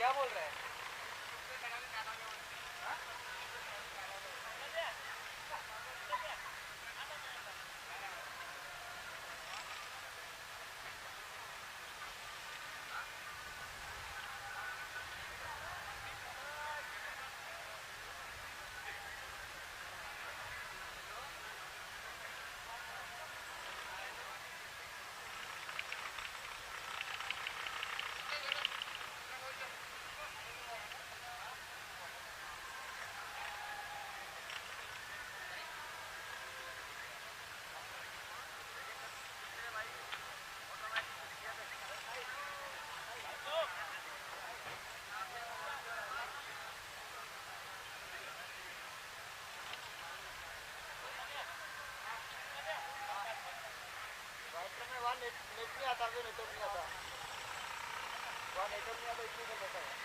क्या बोल रहे हैं? वहाँ नेट नहीं आता, नेटवर्क नहीं आता, वहाँ नेटवर्क नहीं आता, इसलिए कर देता है।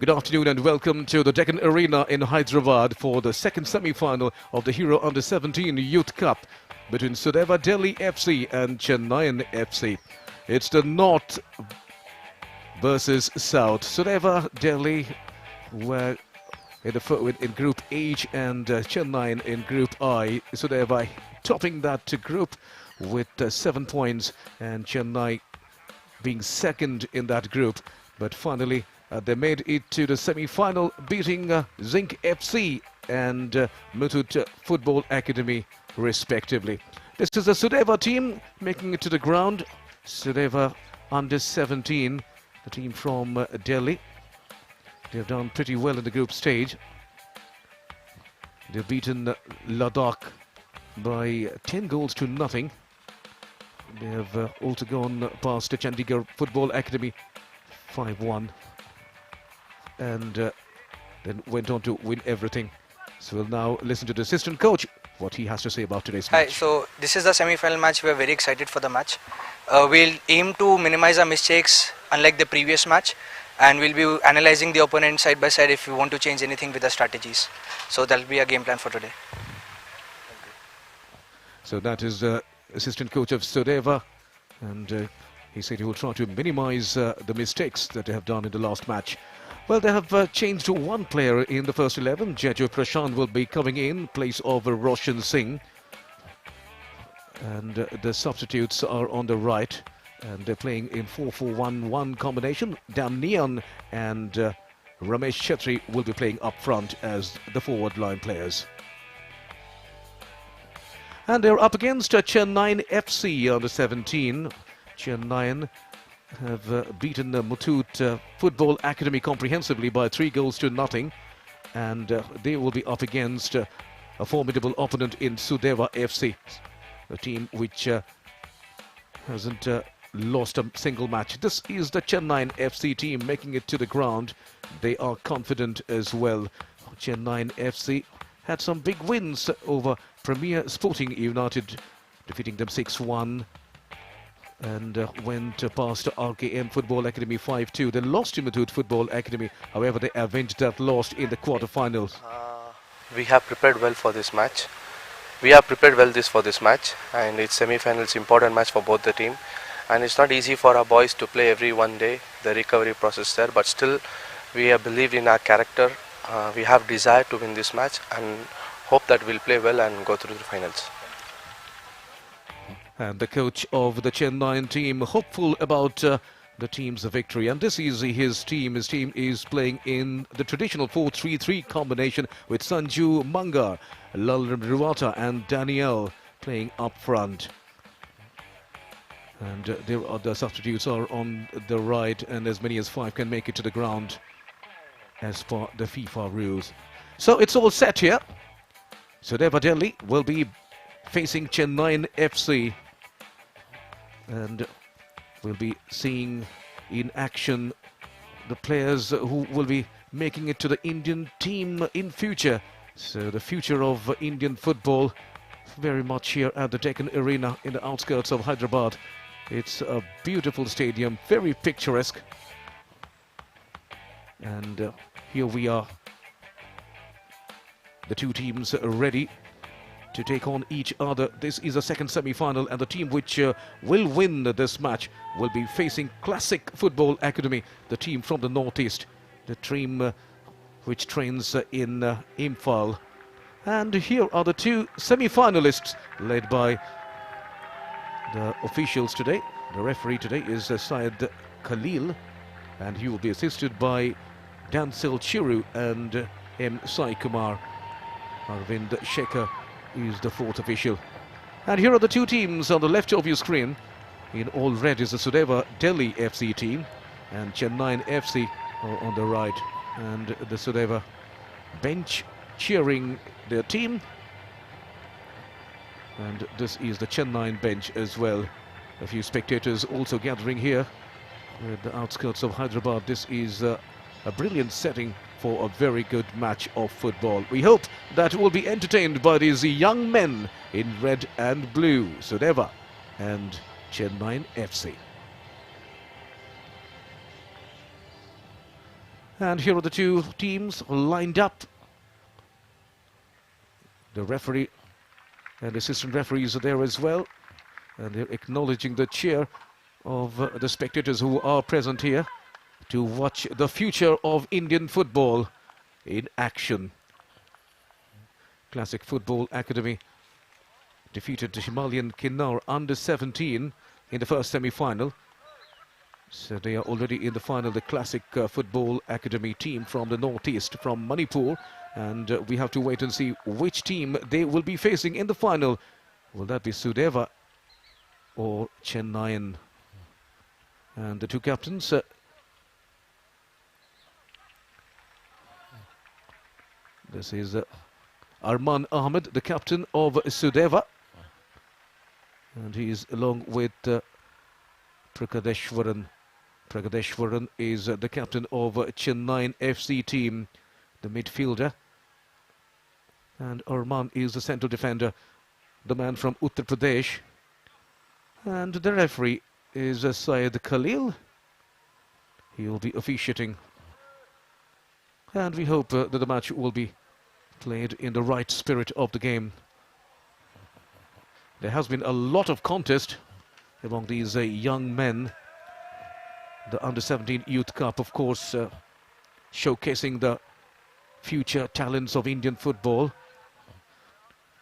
Good afternoon and welcome to the Deccan Arena in Hyderabad for the second semi-final of the Hero Under-17 Youth Cup between Sudeva Delhi FC and Chennaiyin FC. It's the North versus South. Sudeva Delhi were in Group H and Chennai in Group I. Sudeva topping that group with 7 points and Chennai being second in that group. But finally, they made it to the semi-final, beating Zinc FC and Midfield Football Academy, respectively. This is the Sudeva team making it to the ground. Sudeva Under-17, the team from Delhi. They've done pretty well in the group stage. They've beaten Ladakh by 10 goals to nothing. They have also gone past the Chandigarh Football Academy 5-1 and then went on to win everything. So we'll now listen to the assistant coach, what he has to say about today's match. Hi, so this is the semi-final match. We are very excited for the match. We'll aim to minimize our mistakes unlike the previous match, and we'll be analyzing the opponent side by side if we want to change anything with the strategies. So that'll be a game plan for today. So that is assistant coach of Sudeva, and he said he will try to minimize the mistakes that they have done in the last match. Well, they have changed to one player in the first 11. Jejo Prashant will be coming in place of Roshan Singh, and the substitutes are on the right, and they're playing in 4-4-1-1 combination. Damnian and Ramesh Chetri will be playing up front as the forward line players. And they're up against Chennaiyin FC Under-17. Chennaiyin have beaten the Midfield Football Academy comprehensively by 3 goals to nothing. And they will be up against a formidable opponent in Sudeva FC, a team which hasn't lost a single match. This is the Chennaiyin FC team making it to the ground. They are confident as well. Chennaiyin FC had some big wins over Premier Sporting United, defeating them 6-1, and went past RKM Football Academy 5-2. They lost to Midfield Football Academy. However, they avenged that loss in the quarterfinals. We have prepared well for this match. We have prepared well for this match, and it's semi-final. It's important match for both the team, and it's not easy for our boys to play every one day. The recovery process there, but still, we have believed in our character. We have desire to win this match, and hope that we'll play well and go through the finals. And the coach of the Chennaiyin team hopeful about the team's victory. And this is his team. His team is playing in the traditional 4-3-3 combination with Sanju Manga, Lalram Ruwata and Daniel playing up front. And the substitutes are on the right, and as many as 5 can make it to the ground as per the FIFA rules. So it's all set here. Sudeva Delhi will be facing Chennaiyin FC, and we'll be seeing in action the players who will be making it to the Indian team in future. So the future of Indian football very much here at the Deccan Arena in the outskirts of Hyderabad. It's a beautiful stadium, very picturesque, and here we are. The two teams are ready to take on each other. This is a second semi-final, and the team which will win this match will be facing Classic Football Academy, the team from the northeast, the team which trains in Imphal. And here are the two semi-finalists led by the officials today. The referee today is Syed Khalil, and he will be assisted by Dansel Chiru and M. Sai Kumar. Arvind Shekhar is the fourth official. And here are the two teams on the left of your screen. In all red is the Sudeva Delhi FC team, and Chennaiyin FC on the right. And the Sudeva bench cheering their team. And this is the Chennaiyin bench as well. A few spectators also gathering here at the outskirts of Hyderabad. This is a brilliant setting for a very good match of football. We hope that we'll be entertained by these young men in red and blue, Sudeva and Chennaiyin FC. And here are the two teams lined up. The referee and assistant referees are there as well. And they're acknowledging the cheer of the spectators who are present here to watch the future of Indian football in action. Classic Football Academy defeated the Himalayan Kinnaur under-17 in the first semi-final. So they are already in the final, the Classic Football Academy team from the northeast, from Manipur. And we have to wait and see which team they will be facing in the final. Will that be Sudeva or Chennaiyin? And the two captains, this is Arman Ahmed, the captain of Sudeva. And he is along with Prakadeshwaran. Prakadeshwaran is the captain of Chennaiyin FC team, the midfielder. And Arman is the central defender, the man from Uttar Pradesh. And the referee is Syed Khalil. He will be officiating. And we hope that the match will be played in the right spirit of the game. There has been a lot of contest among these young men. The Under-17 Youth Cup, of course, showcasing the future talents of Indian football.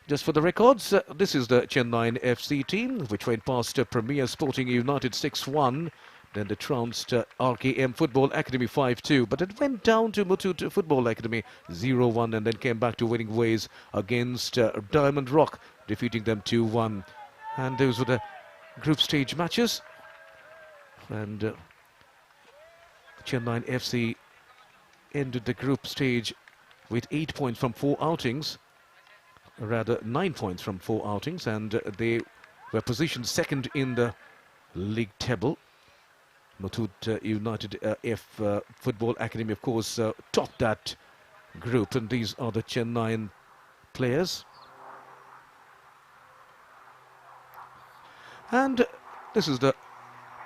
Just for the records, this is the Chennaiyin FC team, which went past Premier Sporting United 6-1. Then they trounced RKM Football Academy 5-2. But it went down to Muthoot Football Academy 0-1 and then came back to winning ways against Diamond Rock, defeating them 2-1. And those were the group stage matches. And Chennaiyin FC ended the group stage with 8 points from 4 outings. Rather 9 points from 4 outings, and they were positioned second in the league table. Muthoot United F Football Academy, of course, topped that group, and these are the Chennaiyin players. And this is the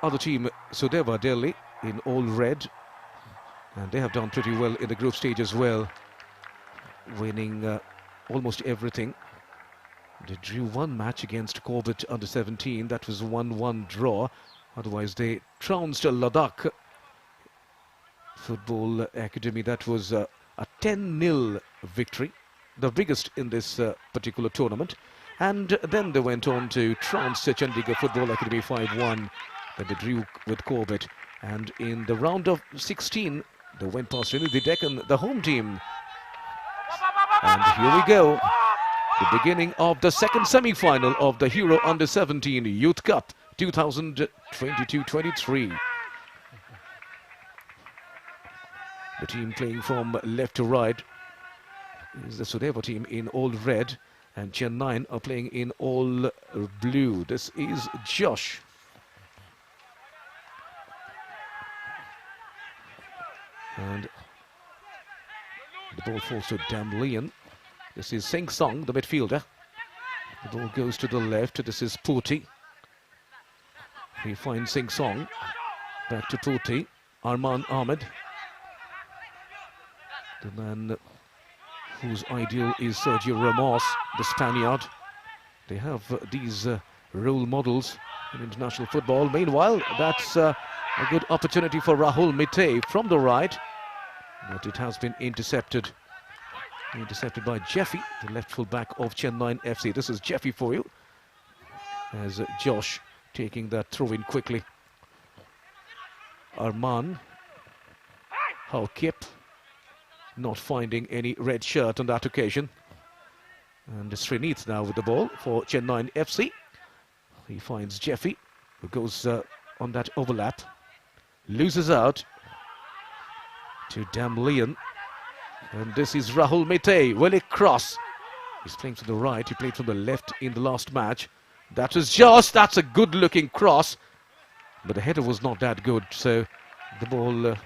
other team, Sudeva Delhi, in all red, and they have done pretty well in the group stage as well, winning almost everything. They drew one match against Corbett under-17. That was a 1-1 draw. Otherwise, they trounced Ladakh Football Academy. That was a 10-0 victory, the biggest in this particular tournament. And then they went on to trounce Chandigarh Football Academy 5-1. Then they drew with Corbett. And in the round of 16, they went past the Deccan, the home team. And here we go, the beginning of the second semi-final of the Hero Under-17 Youth Cup 2022-23. The team playing from left to right is the Sudeva team in all red, and Chennaiyin are playing in all blue. This is Josh. And the ball falls to Damlian. This is Sing Song, the midfielder. The ball goes to the left. This is Pooty. He finds Sing Song. Back to Pooty. Arman Ahmed. The man whose ideal is Sergio Ramos, the Spaniard. They have these role models in international football. Meanwhile, that's a good opportunity for Rahul Mite from the right. But it has been intercepted. Intercepted by Jeffy, the left full back of Chennaiyin FC. This is Jeffy for you. As Josh taking that throw in quickly. Arman. Halkip. Not finding any red shirt on that occasion. And Srinith now with the ball for Chennaiyin FC. He finds Jeffy, who goes on that overlap. Loses out to Damlian. And this is Rahul Mite. Will it cross? He's playing to the right. He played from the left in the last match. That was just, that's a good looking cross. But the header was not that good. So the ball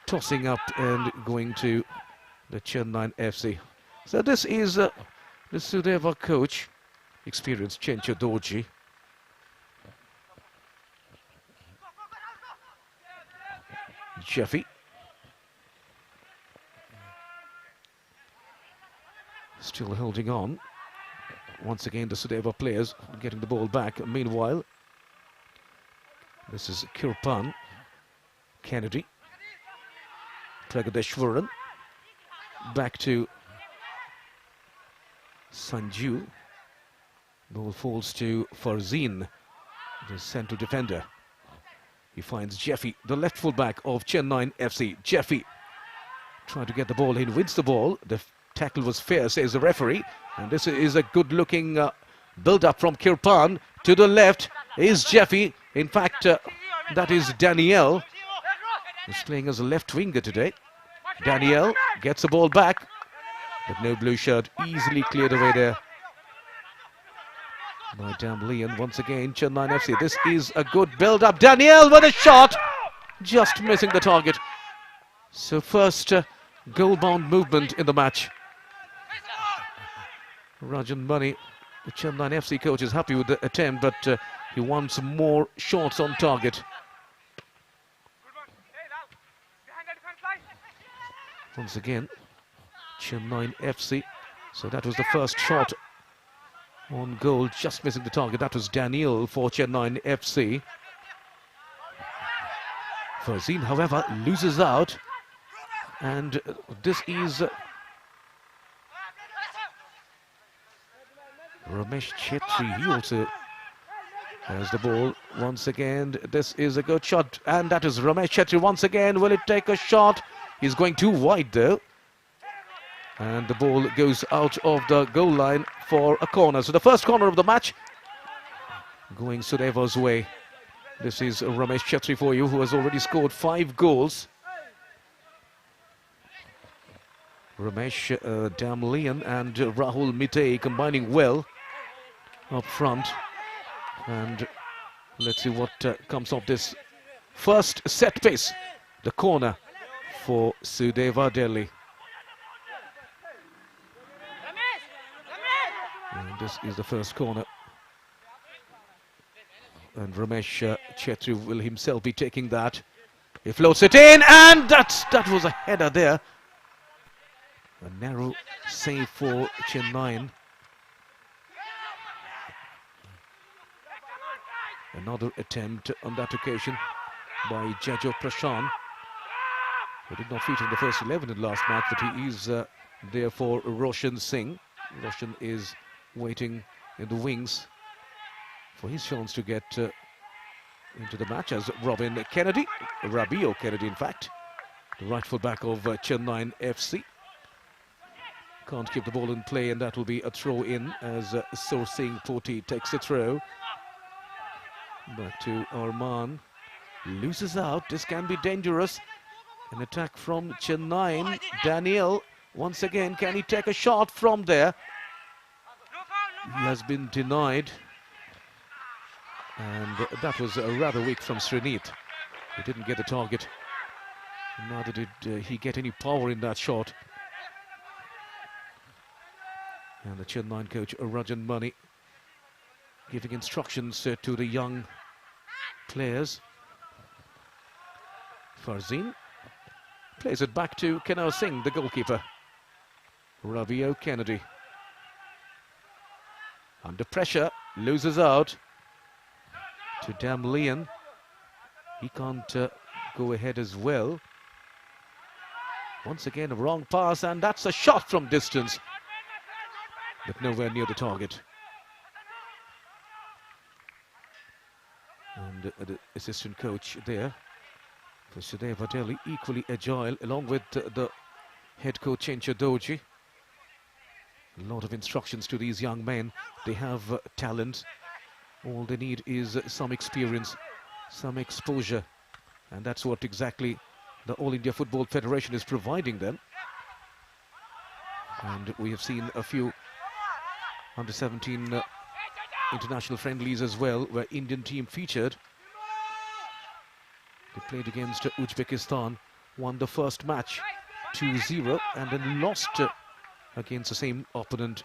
tossing up and going to the Chennaiyin FC. So this is the Sudeva coach, experienced Chencha Dorji. Jeffy Still holding on. Once again, the Sudeva players getting the ball back. Meanwhile, this is Kirpan, Kennedy, Pragadeshwaran, back to Sanju. Ball falls to Farzeen, the central defender. He finds Jeffy, the left fullback of Chennaiyin FC. Jeffy trying to get the ball in, wins the ball. The tackle was fair, says the referee. And this is a good-looking build-up from Kirpan. To the left is Jeffy. In fact, that is Daniel. He's playing as a left winger today. Daniel gets the ball back, but no blue shirt, easily cleared away there by Damlian. Once again, Chennaiyin FC. This is a good build-up. Daniel with a shot, just missing the target. So first goal-bound movement in the match. Rajan Mani, the Chennaiyin FC coach, is happy with the attempt, but he wants more shots on target. Once again, Chennaiyin FC. So that was the first shot on goal, just missing the target. That was Daniel for Chennaiyin FC. Farzeen, however, loses out. And this is Ramesh Chetri. He also has the ball once again. This is a good shot, and that is Ramesh Chetri once again. Will it take a shot? He's going too wide though. And the ball goes out of the goal line for a corner. So the first corner of the match going Sudeva's way. This is Ramesh Chetri for you, who has already scored 5 goals. Ramesh, Damlian and Rahul Mitay combining well up front. And let's see what comes of this first set piece. The corner for Sudeva Delhi. And this is the first corner. And Ramesh Chetri will himself be taking that. He floats it in, and that was a header there. A narrow save for Chennaiyin. Another attempt on that occasion by Jajo Prashant. He did not feature in the first 11 in the last match, but he is there for Roshan Singh. Roshan is waiting in the wings for his chance to get into the match, as Rabio Kennedy, in fact, the right full back of Chennaiyin FC. Can't keep the ball in play, and that will be a throw in as Sur Singh Poti takes the throw. Back to Arman. Loses out. This can be dangerous. An attack from Chennaiyin. Daniel, once again, can he take a shot from there? He has been denied. And that was rather weak from Srinit. He didn't get the target. Neither did he get any power in that shot. And the Chennaiyin coach, Rajan Mani, giving instructions to the young players. Farzeen plays it back to Kenar Singh, the goalkeeper. Rabio Kennedy. Under pressure, loses out to Damlian. He can't go ahead as well. Once again, a wrong pass, and that's a shot from distance, but nowhere near the target. And the assistant coach there for Sudeva Delhi, equally agile, along with the head coach Chencha Doji. A lot of instructions to these young men. They have talent. All they need is some experience, some exposure, and that's what exactly the All India Football Federation is providing them. And we have seen a few under-17 international friendlies as well, where Indian team featured. They played against Uzbekistan, won the first match 2-0, and then lost against the same opponent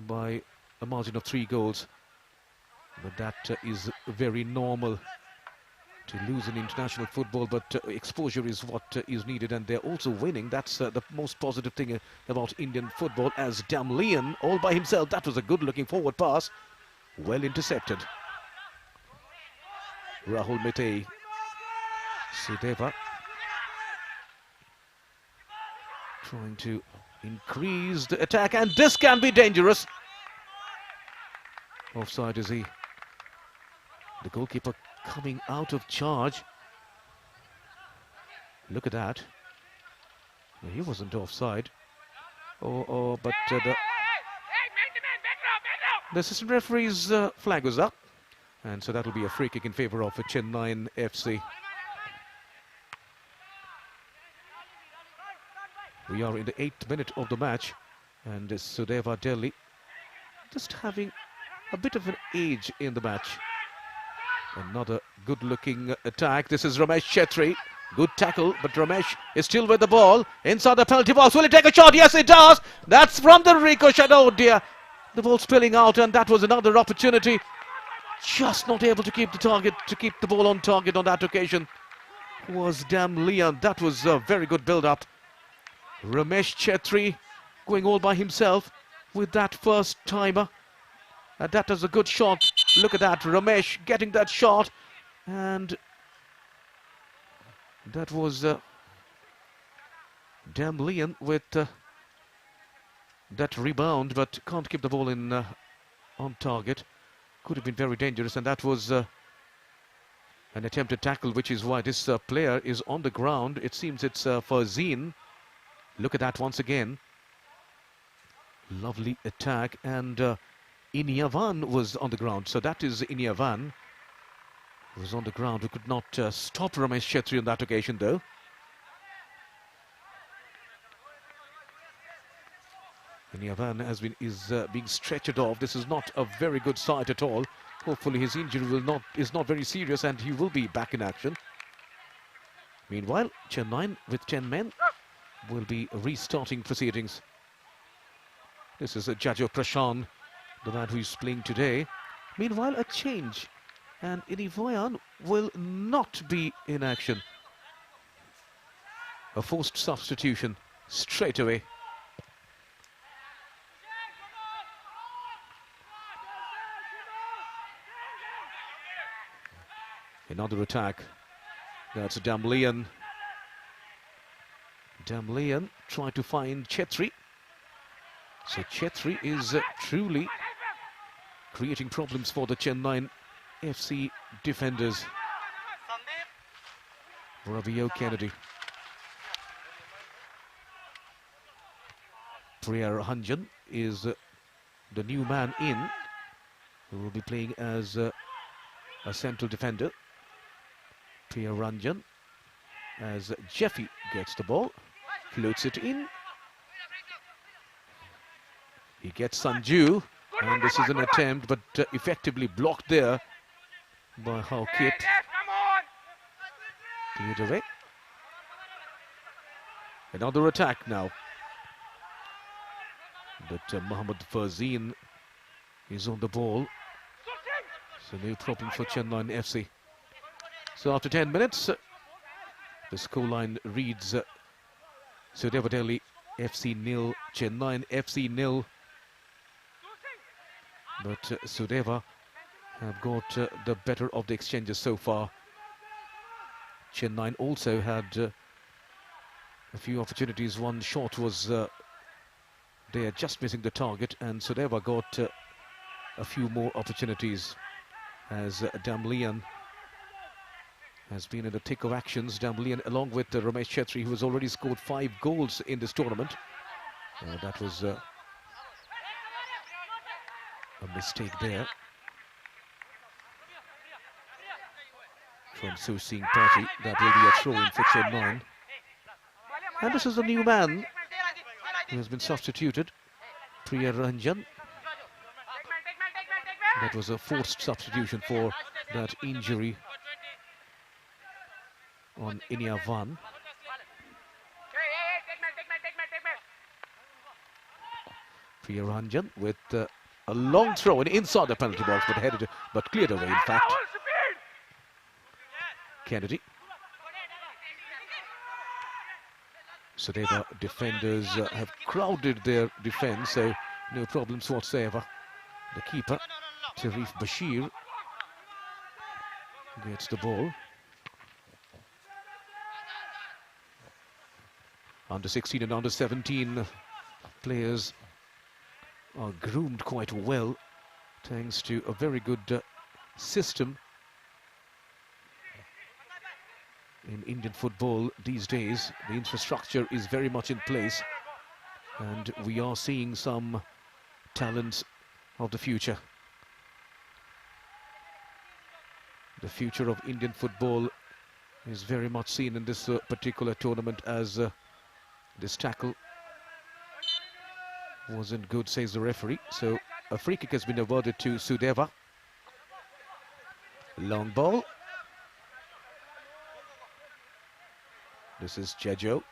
by a margin of 3 goals. But that is very normal to lose in international football, but exposure is what is needed, and they're also winning. That's the most positive thing about Indian football. As Damlian, all by himself, that was a good-looking forward pass, well intercepted. Rahul Mete, Sudeva trying to increase the attack, and this can be dangerous. Offside is he? The goalkeeper coming out of charge. Look at that. No, he wasn't offside. But the assistant referee's flag was up, and so that will be a free kick in favour of Chennaiyin FC. We are in the 8th minute of the match, and Sudeva Delhi just having a bit of an edge in the match. Another good-looking attack. This is Ramesh Chetri. Good tackle, but Ramesh is still with the ball. Inside the penalty box. Will he take a shot? Yes, it does. That's from the ricochet. Oh dear. The ball spilling out, and that was another opportunity. Just not able to keep the target, to keep the ball on target on that occasion. Was Damlian. That was a very good build-up. Ramesh Chetri going all by himself with that first timer. And that was a good shot. Look at that, Ramesh getting that shot, and that was Damlian with that rebound, but can't keep the ball in on target. Could have been very dangerous, and that was an attempted tackle, which is why this player is on the ground. It seems it's Fazeen. Look at that once again. Lovely attack, and Iniavan was on the ground. So that is Iniavan who was on the ground, who could not stop Ramesh Chetri on that occasion, though. Iniavan is being stretchered off. This is not a very good sight at all. Hopefully his injury is not very serious, and he will be back in action. Meanwhile, Chennai with 10 men will be restarting proceedings. This is Jajo Prashan, the man who is playing today. Meanwhile, a change, and Inivayan will not be in action. A forced substitution straight away. Another attack. That's Damlian. Damlian tried to find Chetri. So Chetri is truly creating problems for the Chennai FC defenders. Ravio Kennedy. Priya Hanjan is the new man in, who will be playing as a central defender. Priya Ranjan, as Jeffy gets the ball, floats it in. He gets Sanju, and this is an attempt, but effectively blocked there by Haukit. Cleared away. Another attack now. But Mohammad Fazeen is on the ball. So no problem for Chennai FC. So after 10 minutes, the scoreline reads Sudeva Delhi FC 0, Chennai FC 0. But Sudeva have got the better of the exchanges so far. Chennai also had a few opportunities. One shot was there, just missing the target, and Sudeva got a few more opportunities, as Damlian has been in the thick of actions. Damlian, along with Ramesh Chetri, who has already scored 5 goals in this tournament. That was a mistake there from Susing Party. That will be a throw-in for Chennai. And this is the new man who has been substituted, Priya Ranjan. That was a forced substitution for that injury on Iniavan. Priya Ranjan with a long throw and inside the penalty box, but cleared away, in fact. Kennedy. Sudeva defenders have crowded their defence, so no problems whatsoever. The keeper, Tarif Bashir, gets the ball. Under 16 and under 17 players are groomed quite well thanks to a very good system in Indian football these days. The infrastructure is very much in place, and we are seeing some talents of the future. The future of Indian football is very much seen in this particular tournament, as this tackle wasn't good, says the referee. So a free kick has been awarded to Sudeva. Long ball. This is Jajo.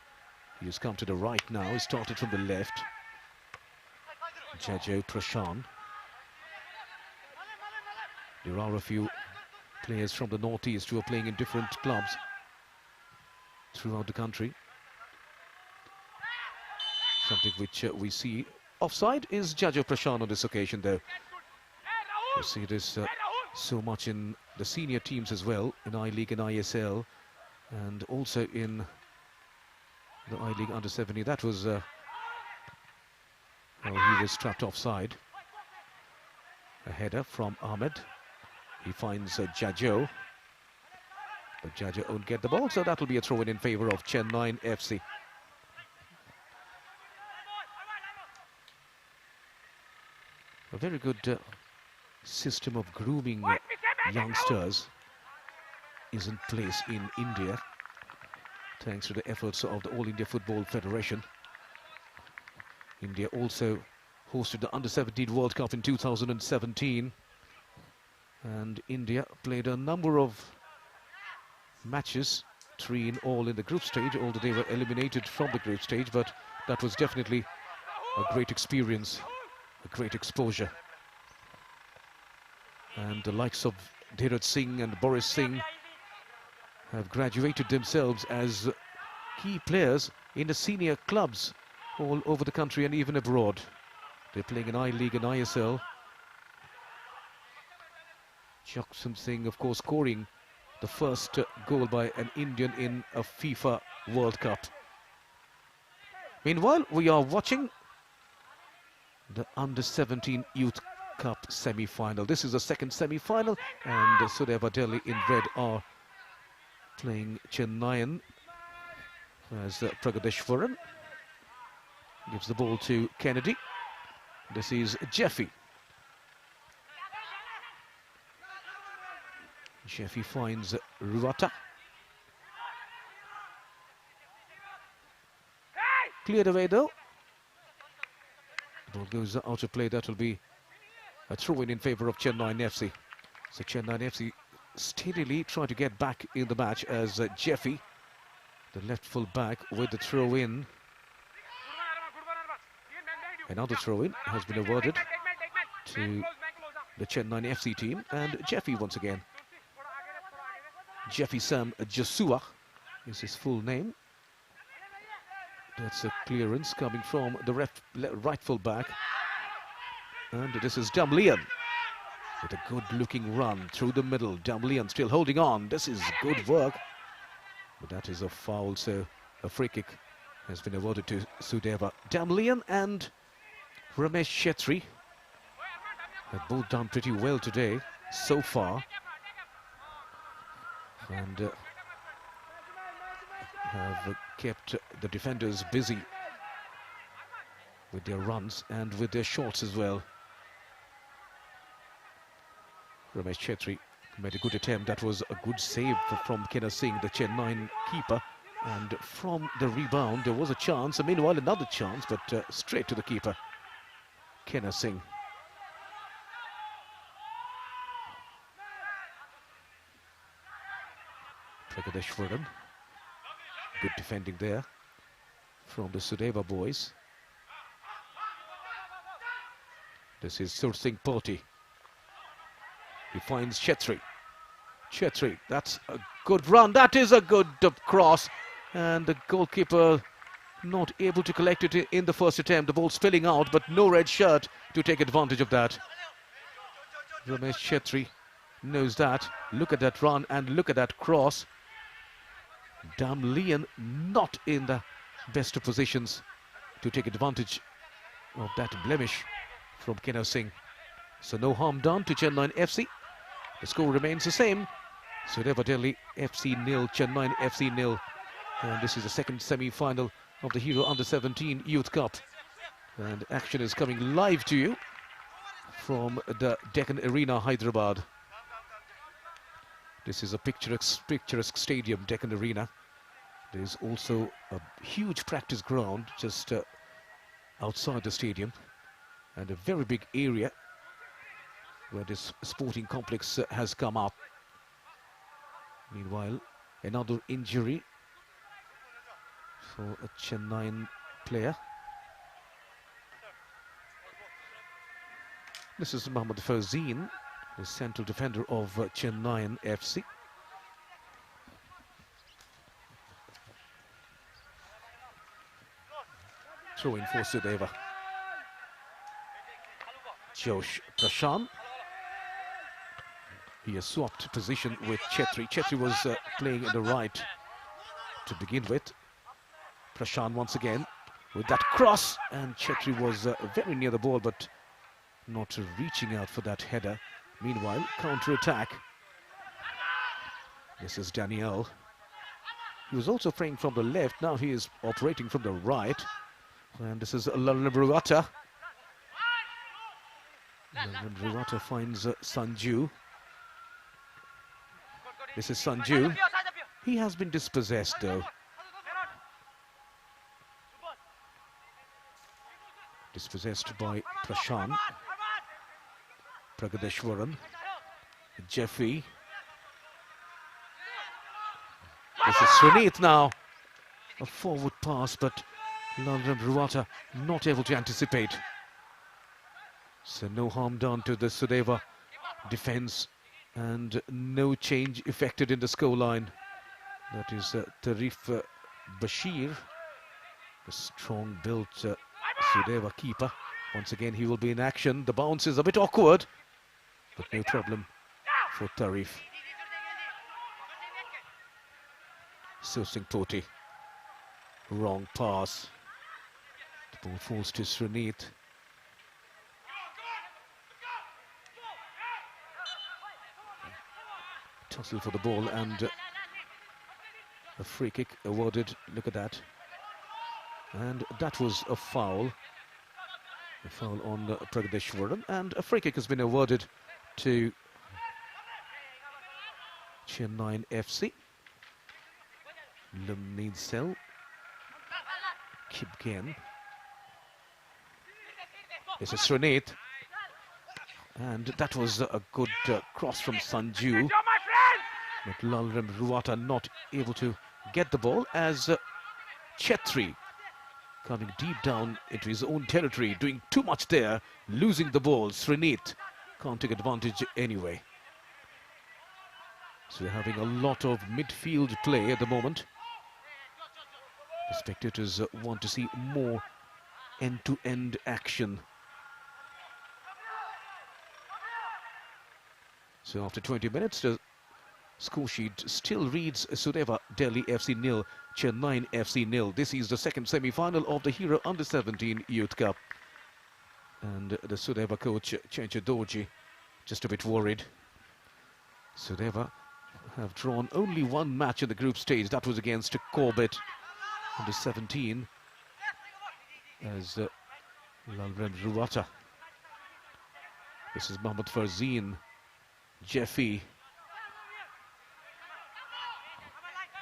He has come to the right now. He started from the left. Jajo Prashan. There are a few players from the northeast who are playing in different clubs throughout the country. Something which we see. Offside is Jajo Prashan on this occasion, though. You see this so much in the senior teams as well, in I-League and ISL, and also in the I-League under 70. That was well, he was trapped offside. A header from Ahmed. He finds Jajo, but Jajo won't get the ball, so that will be a throw-in in favour of Chennaiyin FC. A very good system of grooming youngsters is in place in India, thanks to the efforts of the All India Football Federation. India also hosted the Under-17 World Cup in 2017, and India played a number of matches, 3 in all in the group stage, although they were eliminated from the group stage, but that was definitely a great experience, a great exposure. And the likes of Dheeraj Singh and Boris Singh have graduated themselves as key players in the senior clubs all over the country and even abroad. They're playing in I-League and ISL. Jaksam Singh, of course, scoring the first goal by an Indian in a FIFA World Cup. Meanwhile, we are watching the Under-17 Youth Cup semi-final. This is the second semi-final, and Sudeva Delhi in red are playing Chennaiyin as Pragadeshwaran gives the ball to Kennedy. This is Jeffy. Jeffy finds Ruata. Cleared away though. The ball goes out of play. That will be a throw-in in favour of Chennaiyin FC. So Chennaiyin FC steadily trying to get back in the match as Jeffy, the left full back, with the throw-in. Another throw-in has been awarded to the Chennaiyin FC team, and Jeffy once again. Jeffy Sam Jasua is his full name. That's a clearance coming from the right full back. And this is Damlian with a good-looking run through the middle. Damlian still holding on. This is good work. But that is a foul, so a free kick has been awarded to Sudeva. Damlian and Ramesh Shetri have both done pretty well today so far, and have kept the defenders busy with their runs and with their shots as well. Ramesh Shetri made a good attempt. That was a good save from Kenna Singh, the Chennaiyin keeper, and from the rebound there was a chance, and meanwhile another chance, but straight to the keeper, Kenna Singh. Pragadeshwaran, good defending there from the Sudeva boys. This is Sur Singh Poti. He finds Chetri. Chetri, that's a good run. That is a good cross. And the goalkeeper not able to collect it in the first attempt. The ball spilling out, but no red shirt to take advantage of that. Ramesh Chetri knows that. Look at that run and look at that cross. Damlian not in the best of positions to take advantage of that blemish from Keno Singh. So no harm done to Chennai FC. The score remains the same. Sudeva Delhi FC 0, Chennai FC 0. And this is the second semi-final of the Hero Under-17 Youth Cup. And action is coming live to you from the Deccan Arena, Hyderabad. This is a picturesque stadium, Deccan Arena. There is also a huge practice ground just outside the stadium, and a very big area where this sporting complex has come up. Meanwhile, another injury for a Chennaiyin player. This is Mohammad Fazeen, the central defender of Chennaiyin FC. Throw in for Sudeva. Josh Prashant. He has swapped position with Chetri. Chetri was playing in the right to begin with. Prashant once again with that cross, and Chetri was very near the ball but not reaching out for that header. Meanwhile, counter-attack. This is Daniel. He was also playing from the left. Now he is operating from the right. And this is Lalabruata. Lalabruata finds Sanju. This is Sanju. He has been dispossessed though. Dispossessed by Prashant. Pragadeshwaran. Jeffy. This is Srinith now. A forward pass, but Lalabruata not able to anticipate. So no harm done to the Sudeva defense, and no change effected in the scoreline. That is Tarif Bashir, the strong-built Sudeva keeper. Once again, he will be in action. The bounce is a bit awkward, but no problem for Tarif. Sosing Poti. Wrong pass. The ball falls to Srinith. Tussle for the ball, and a free kick awarded. Look at that. And that was a foul. A foul on Pragadeshwaran, and a free kick has been awarded to Chennai FC. Lumneed Cell. Kipgen. This is Srinith. And that was a good cross from Sanju. But Lalabruata not able to get the ball, as Chetri coming deep down into his own territory, doing too much there, losing the ball. Srinith can't take advantage anyway. So we're having a lot of midfield play at the moment. The spectators want to see more end-to-end action. So after 20 minutes, the score sheet still reads Sudeva Delhi FC 0, Chennai FC 0. This is the second semi-final of the Hero Under-17 Youth Cup. And the Sudeva coach, Chencha Dorji, just a bit worried. Sudeva have drawn only one match in the group stage. That was against Corbett Under-17 as Lalabruata. This is Mohammad Fazeen, Jeffy.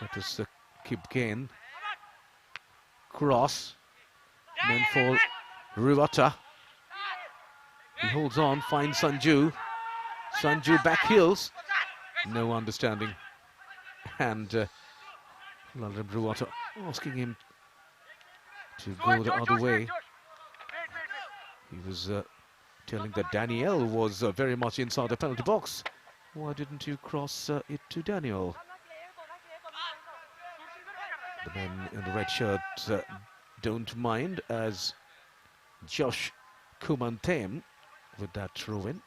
That is Kipgen. Cross. Then for Ruata. He holds on, finds Sanju. Sanju back heels. No understanding. And Lalabruata asking him to go the other way. He was telling that Daniel was very much inside the penalty box. Why didn't you cross it to Daniel? The men in the red shirts don't mind, as Josh Kumantem with that throw-in.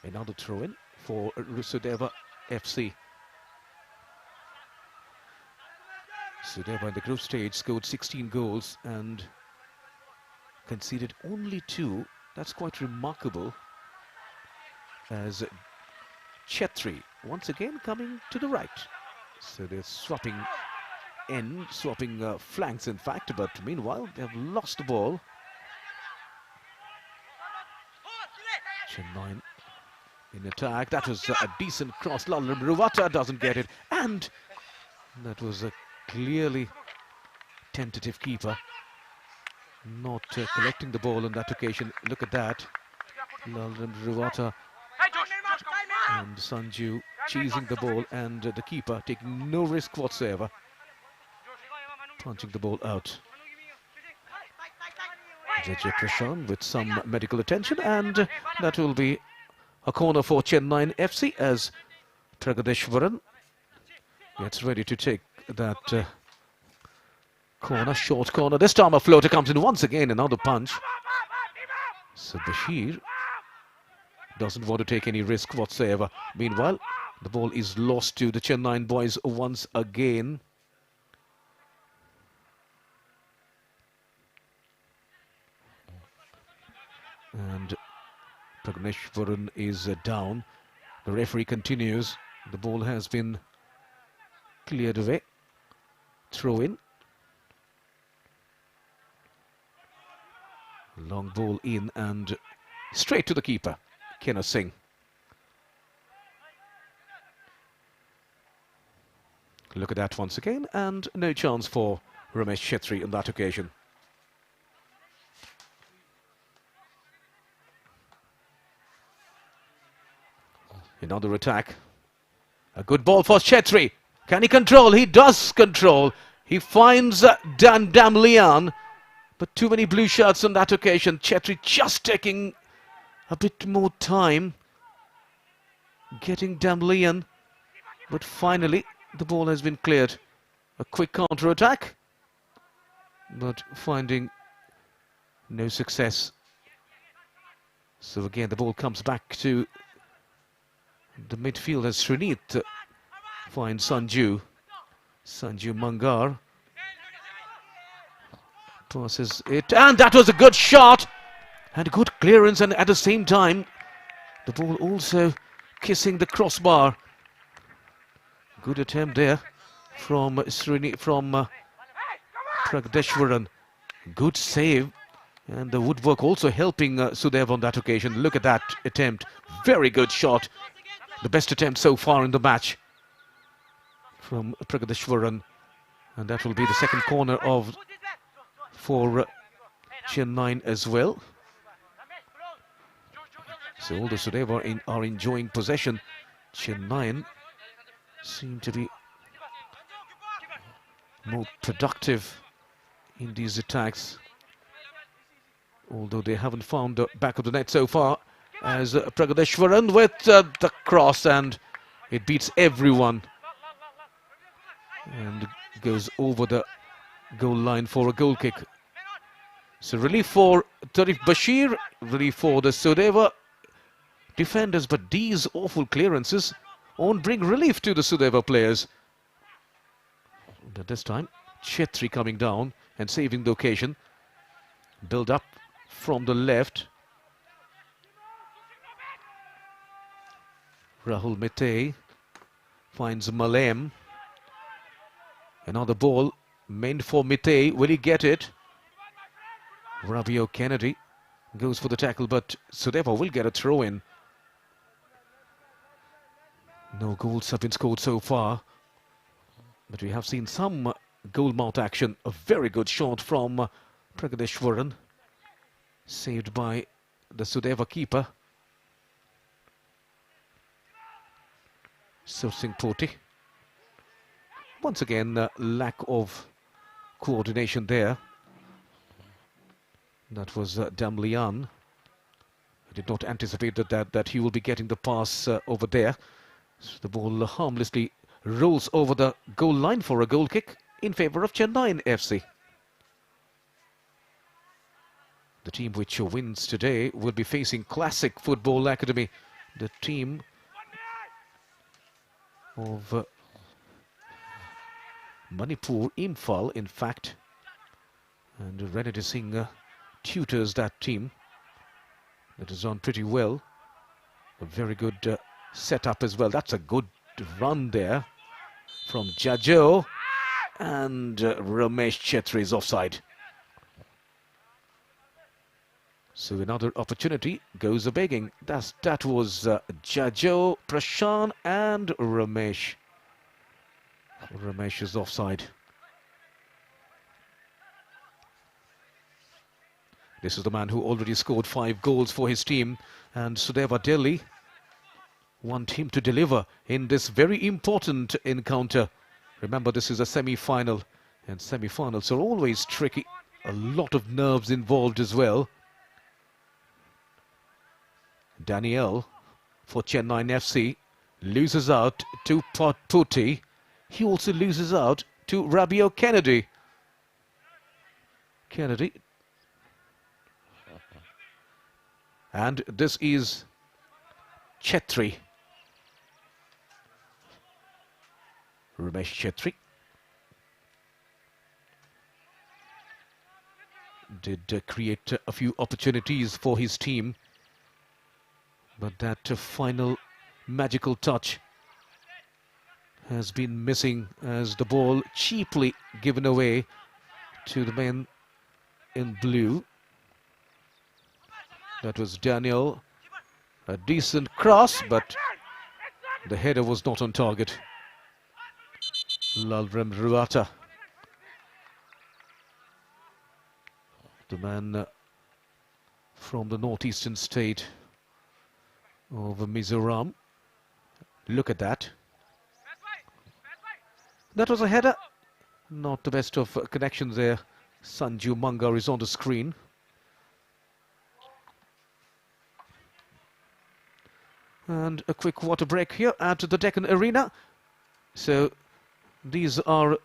Another throw-in for Sudeva FC. Sudeva in the group stage scored 16 goals and conceded only 2. That's quite remarkable, as Chetri once again coming to the right. So they're swapping flanks in fact, but meanwhile they have lost the ball. Chennai in attack. That was a decent cross. Lalam Ruwata doesn't get it, and that was a clearly tentative keeper not collecting the ball on that occasion. Look at that. Lalam Ruwata and Sanju cheesing the ball, and the keeper taking no risk whatsoever, punching the ball out. Judge Prashant with some medical attention, and that will be a corner for Chennaiyin FC as Pragadeshwaran gets ready to take that corner, short corner. This time a floater comes in once again, another punch. So Bashir doesn't want to take any risk whatsoever. Meanwhile, the ball is lost to the Chennaiyin boys once again. And Pragneshwaran is down. The referee continues. The ball has been cleared away. Throw in. Long ball in and straight to the keeper, Kenna Singh. Look at that once again, and no chance for Ramesh Chetri on that occasion. Another attack. A good ball for Chetri. Can he control? He does control. He finds Dan Damlian, but too many blue shirts on that occasion. Chetri just taking a bit more time getting Damlian, but finally the ball has been cleared. A quick counter attack, but finding no success. So again the ball comes back to the midfield as Srinit finds Sanju Mangar, passes it, and that was a good shot and good clearance, and at the same time the ball also kissing the crossbar. Good attempt there from Pragadeshwaran. Good save, and the woodwork also helping Sudeva on that occasion. Look at that attempt, very good shot. The best attempt so far in the match from Pragadeshwaran, and that will be the second corner for Chennai as well. So all the Sudeva are enjoying possession. Chennai seem to be more productive in these attacks, although they haven't found the back of the net so far, as Pragadeshwaran with the cross, and it beats everyone and goes over the goal line for a goal kick. So relief for Tarif Bashir, relief for the Sudeva defenders, but these awful clearances won't bring relief to the Sudeva players. But this time Chetri coming down and saving the occasion. Build up from the left. Rahul Mete finds Malem. Another ball meant for Mete. Will he get it? Rabio Kennedy goes for the tackle, but Sudeva will get a throw in. No goals have been scored so far, but we have seen some goal mouth action. A very good shot from Pragadeshwaran, saved by the Sudeva keeper, Sursing Poti. Once again, lack of coordination there. That was Damlian. I did not anticipate that he will be getting the pass over there. The ball harmlessly rolls over the goal line for a goal kick in favour of Chennaiyin FC. The team which wins today will be facing Classic Football Academy, the team of Manipur, Imphal, in fact. And Renedy Singh tutors that team. That is on pretty well. A very good setup as well. That's a good run there from Jajo. And Ramesh Chetri is offside. So another opportunity goes a-begging. That was Jajo, Prashant and Ramesh. Ramesh is offside. This is the man who already scored 5 goals for his team, and Sudeva Delhi want him to deliver in this very important encounter. Remember, this is a semi-final, and semi-finals are always tricky. A lot of nerves involved as well. Daniel for Chennaiyin FC loses out to Putti. He also loses out to Rabio Kennedy. And this is Chetri. Ramesh Chetri did create a few opportunities for his team, but that final magical touch has been missing as the ball cheaply given away to the men in blue. That was Daniel. A decent cross, but the header was not on target. Lalrem Ruata, the man from the northeastern state of Mizoram. Look at that. That was a header. Not the best of connections there. Sanju Mangar is on the screen. And a quick water break here at the Deccan Arena. So these are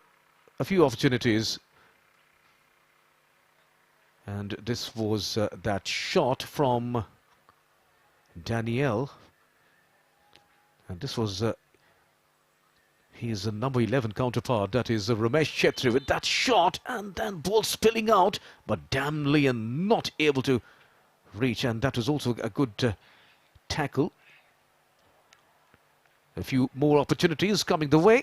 a few opportunities. And this was that shot from Daniel. And this was his number 11 counterpart. That is Ramesh Chetri with that shot. And then ball spilling out. But Damlian not able to reach. And that was also a good tackle. A few more opportunities coming the way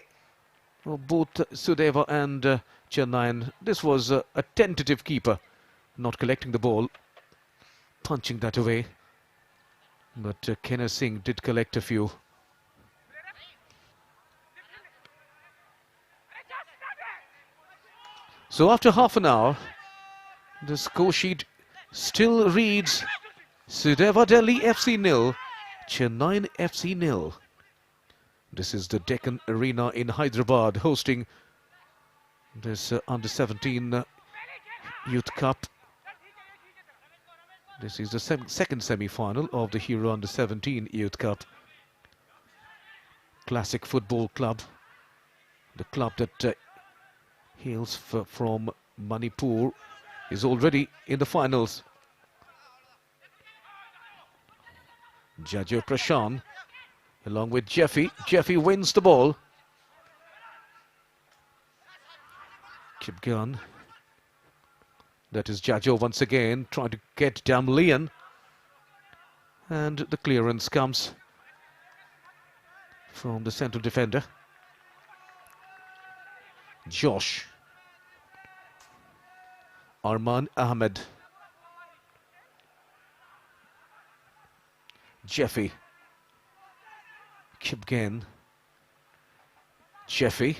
of both Sudeva and Chennaiyin. This was a tentative keeper, not collecting the ball, punching that away. But Kenner Singh did collect a few. So after half an hour, the score sheet still reads Sudeva Delhi FC 0, Chennaiyin FC 0. This is the Deccan Arena in Hyderabad hosting this Under-17 Youth Cup. This is the second semi-final of the Hero Under-17 Youth Cup. Classic Football Club, the club that hails from Manipur, is already in the finals. Jajo Prashant along with Jeffy. Jeffy wins the ball. Keep going. That is Jajo once again trying to get Damlian. And the clearance comes from the central defender. Josh. Arman Ahmed. Jeffy. Kipgan, Jeffy.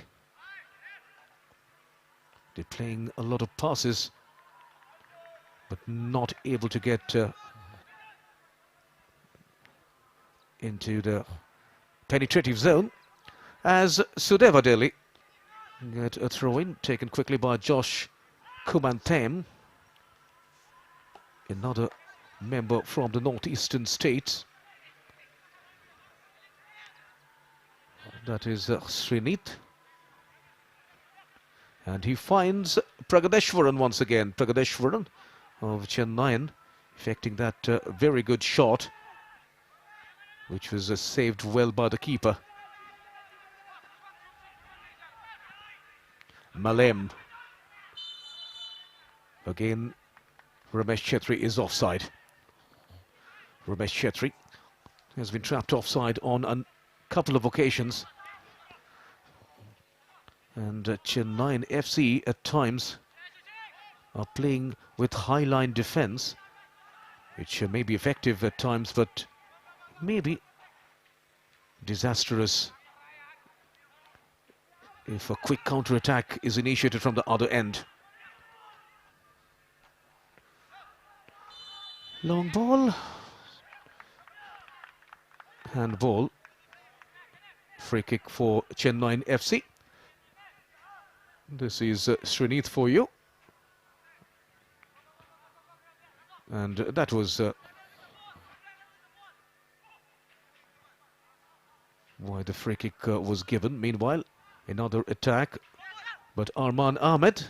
They're playing a lot of passes, but not able to get into the penetrative zone. As Sudeva Delhi get a throw-in taken quickly by Josh Kumantem, another member from the northeastern states. That is Srinit. And he finds Pragadeshwaran once again. Pragadeshwaran of Chennaiyin effecting that very good shot, which was saved well by the keeper. Malem. Again, Ramesh Chetri is offside. Ramesh Chetri has been trapped offside on a couple of occasions. And Chennaiyin FC at times are playing with high line defence, which may be effective at times, but maybe disastrous if a quick counter-attack is initiated from the other end. Long ball. Handball. Free kick for Chennaiyin FC. This is Srinit for you. And that was why the free kick was given. Meanwhile, another attack, but Arman Ahmed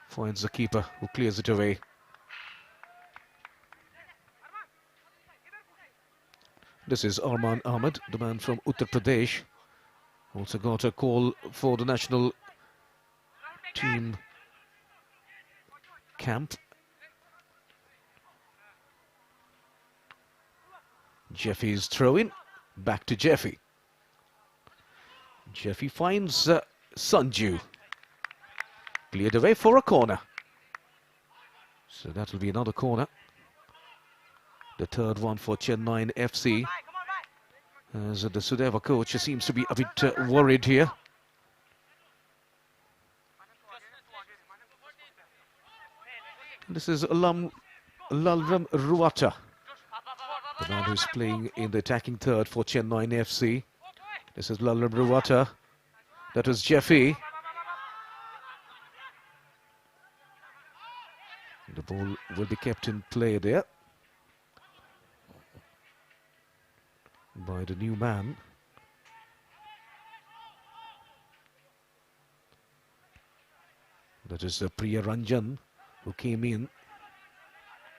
finds the keeper who clears it away. This is Arman Ahmed, the man from Uttar Pradesh. Also got a call for the national team camp. Jeffy's throw-in, back to Jeffy. Jeffy finds Sanju. Cleared away for a corner. So that will be another corner. The third one for Chennaiyin FC. As the Sudeva coach seems to be a bit worried here. This is Lalram Ruata, the man who's playing in the attacking third for Chennaiyin FC. This is Lalram Ruata. That was Jeffy. The ball will be kept in play there by the new man. That is Priya Ranjan, who came in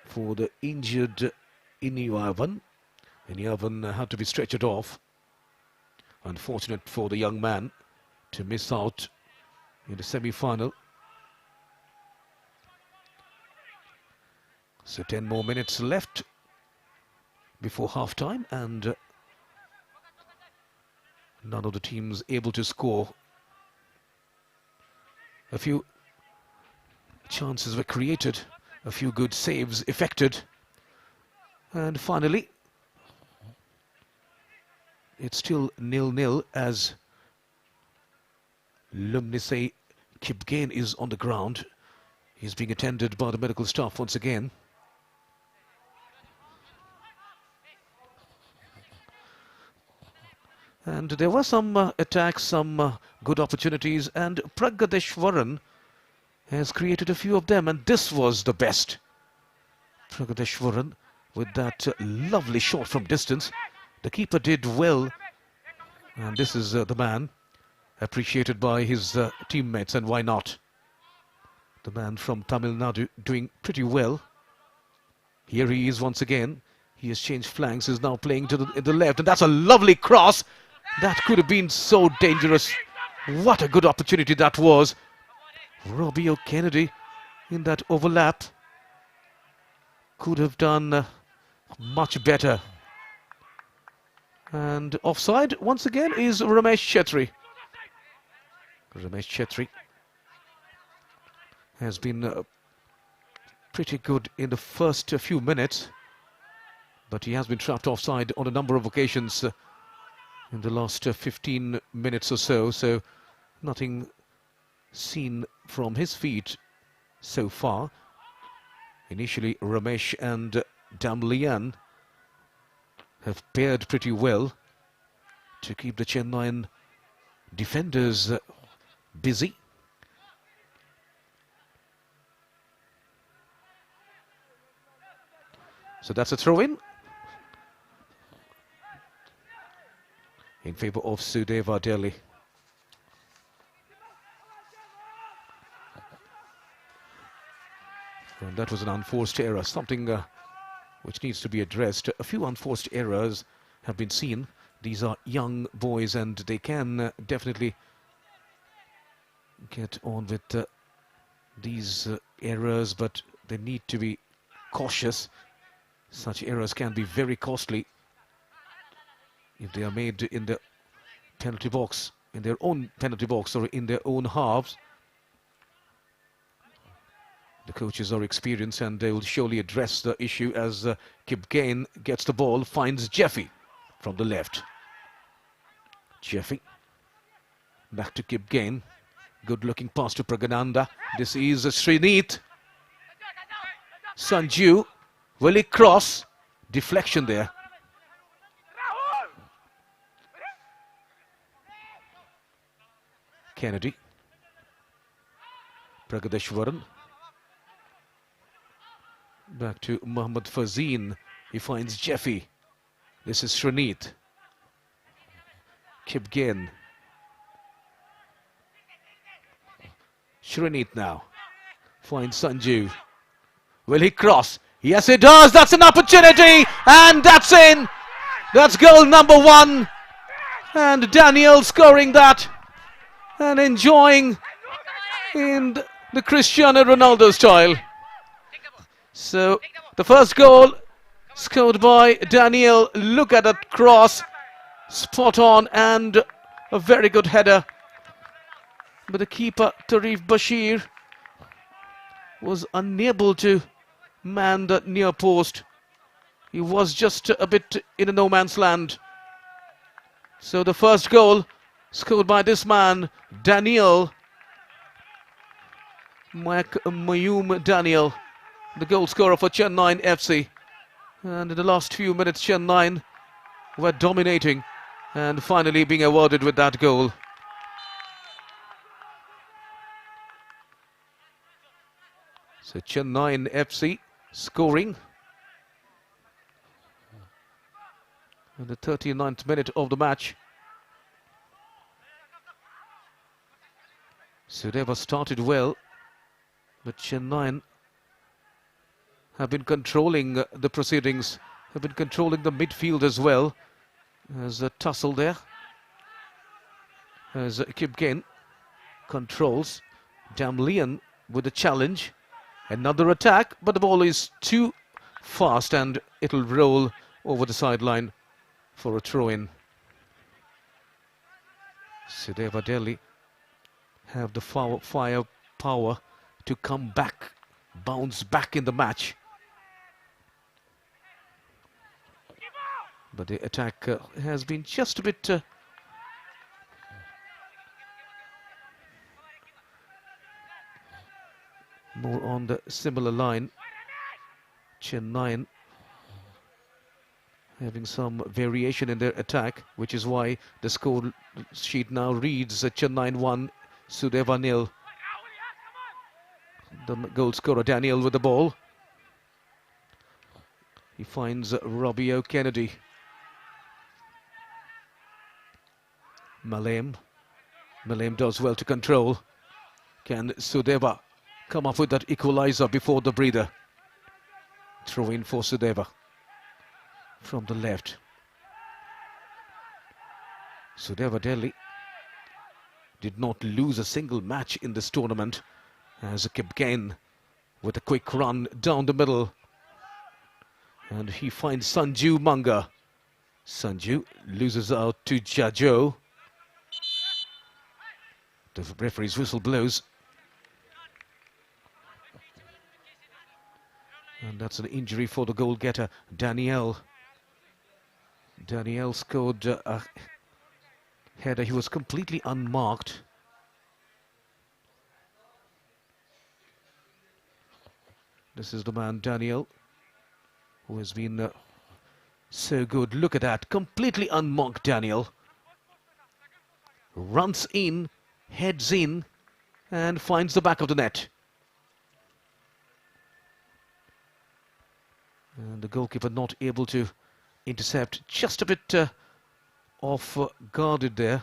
for the injured Iniyavan. Iniyavan had to be stretchered off. Unfortunate for the young man to miss out in the semi-final. So 10 more minutes left before half-time, and none of the teams able to score. A few chances were created, a few good saves effected, and finally it's still 0-0 as Lumnisei Kipgain is on the ground. He's being attended by the medical staff once again. And there were some attacks, some good opportunities, and Pragadeshwaran has created a few of them, and this was the best. Pragadeshwaran with that lovely shot from distance. The keeper did well, and this is the man appreciated by his teammates, and why not? The man from Tamil Nadu doing pretty well. Here he is once again. He has changed flanks, is now playing to the left, and that's a lovely cross. That could have been so dangerous. What a good opportunity that was. Robbie Kennedy in that overlap could have done much better. And offside once again is Ramesh Chetri. Ramesh Chetri has been pretty good in the first few minutes, but he has been trapped offside on a number of occasions in the last 15 minutes or so, so nothing seen from his feet so far. Initially, Ramesh and Damlian have paired pretty well to keep the Chennaiyin defenders busy. So that's a throw-in. in favour of Sudeva Delhi. And that was an unforced error, something which needs to be addressed. A few unforced errors have been seen. These are young boys and they can definitely get on with these errors, but they need to be cautious. Such errors can be very costly if they are made in the penalty box, in their own penalty box or in their own halves. The coaches are experienced and they will surely address the issue as Kip Gain gets the ball, finds Jeffy from the left. Jeffy back to Kip Gain. Good looking pass to Pragananda. This is Srinit. Sanju. Will he cross? Deflection there. Kennedy. Pragadeshwaran. Back to Mohammad Fazeen. He finds Jeffy. This is Srinit. Kip Gain. Srinit now. Finds Sanju. Will he cross? Yes, he does. That's an opportunity. And that's in. That's goal number 1. And Daniel scoring that. And enjoying in the Cristiano Ronaldo style. So the first goal scored by Daniel. Look at that cross. Spot on and a very good header. But the keeper, Tarif Bashir, was unable to man the near post. He was just a bit in a no man's land. So the first goal scored by this man, Daniel. Mayum Daniel, the goal scorer for Chennaiyin FC. And in the last few minutes, Chennaiyin were dominating and finally being awarded with that goal. So Chennaiyin FC scoring in the 39th minute of the match. Sudeva started well, but Chennaiyin have been controlling the proceedings, have been controlling the midfield as well. There's a tussle there. As Kip Gain controls. Damlian with a challenge. Another attack, but the ball is too fast and it'll roll over the sideline for a throw-in. Sudeva Delhi have the firepower to come back, bounce back in the match. But the attack has been just a bit more on the similar line. Chennaiyin having some variation in their attack, which is why the score sheet now reads Chennaiyin 1, Sudeva 0. The goal scorer Daniel with the ball. He finds Robbie O'Kennedy. Malem does well to control. Can Sudeva come up with that equalizer before the breather? Throw in for Sudeva from the left. Sudeva Delhi did not lose a single match in this tournament, as Kip Gain with a quick run down the middle. And he finds Sanju Manga. Sanju loses out to Jajo. The referee's whistle blows. And that's an injury for the goal getter, Daniel. Daniel scored a header. He was completely unmarked. This is the man, Daniel, who has been so good. Look at that, completely unmarked Daniel. Runs in, heads in, and finds the back of the net. And the goalkeeper not able to intercept, just a bit off guarded there.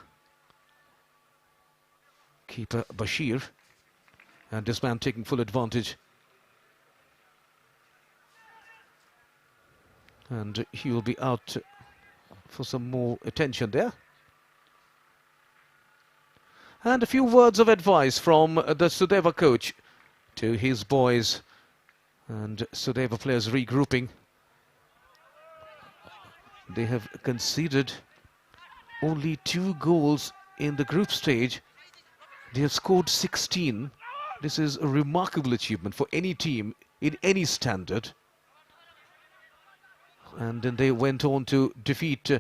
Keeper Bashir. And this man taking full advantage. And he will be out for some more attention there. And a few words of advice from the Sudeva coach to his boys. And Sudeva players regrouping. They have conceded only 2 goals in the group stage. They have scored 16. This is a remarkable achievement for any team in any standard. And then they went on to defeat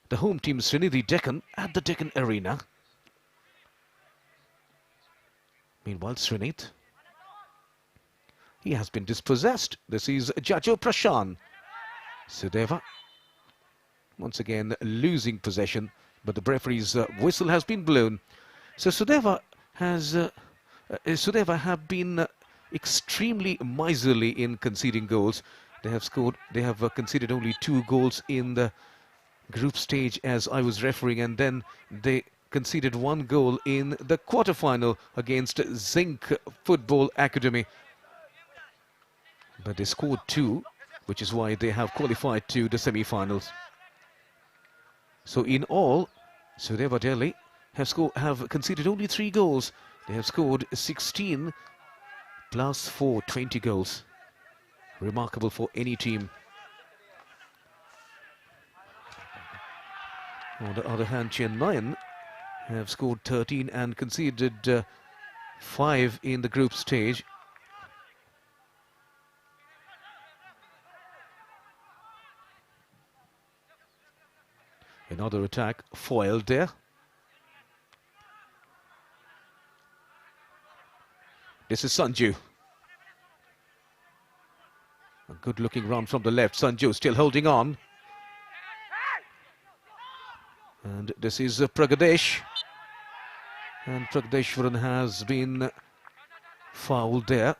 the home team Srinidhi Deccan at the Deccan Arena. Meanwhile, Srinidhi, he has been dispossessed. This is Jajo Prashan. Sudeva once again losing possession, but the referee's whistle has been blown. So Sudeva have been extremely miserly in conceding goals. They have conceded only 2 goals in the group stage as I was refereeing, and then they conceded 1 goal in the quarter-final against Zinc Football Academy. But they scored 2, which is why they have qualified to the semi-finals. So in all, Sudeva Delhi have conceded only 3 goals. They have scored 16 plus 4, 20 goals. Remarkable for any team. On the other hand, Chennaiyin have scored 13 and conceded 5 in the group stage. Another attack foiled there. This is Sanju. A good looking run from the left. Sanju still holding on. And this is Pragadesh. And Pragadeshwaran has been fouled there.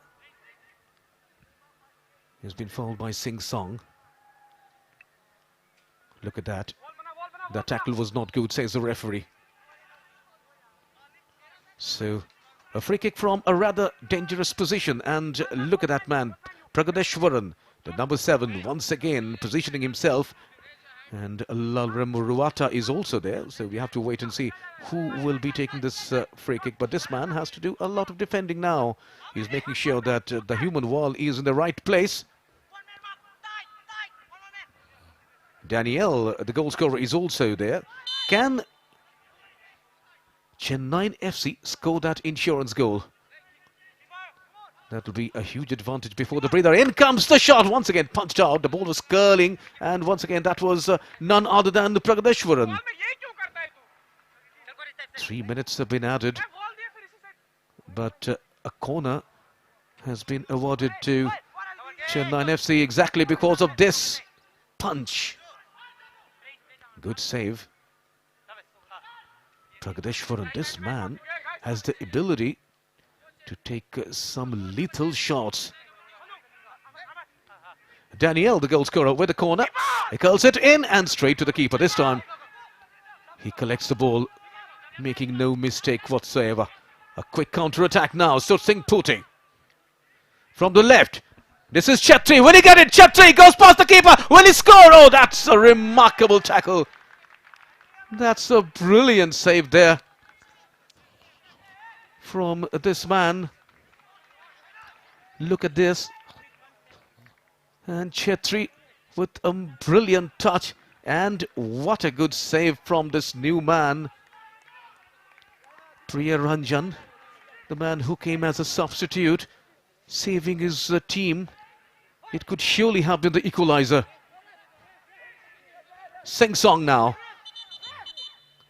He's been fouled by Singh Song. Look at that. The tackle was not good, says the referee. So, a free kick from a rather dangerous position. And look at that man, Pragadeshwaran, the number 7, once again positioning himself. And Lalremuruata is also there. So we have to wait and see who will be taking this free kick. But this man has to do a lot of defending now. He's making sure that the human wall is in the right place. Daniel, the goal scorer, is also there. Can Chennaiyin FC score that insurance goal? That will be a huge advantage before the breather. In comes the shot, once again punched out. The ball was curling, and once again that was none other than the Pragadeshwaran. 3 minutes have been added, but a corner has been awarded to Chennaiyin FC exactly because of this punch. Good save. Pragadeshwaran, this man has the ability to take some lethal shots. Daniel, the goal scorer, with the corner. He curls it in and straight to the keeper. This time he collects the ball, making no mistake whatsoever. A quick counter-attack now. So Singh Puti from the left. This is Chetri. Will he get it? Chetri goes past the keeper. Will he score? Oh, that's a remarkable tackle. That's a brilliant save there from this man. Look at this. And Chetri with a brilliant touch. And what a good save from this new man, Priya Ranjan, the man who came as a substitute, saving his team. It could surely have been the equalizer. Singh Song now.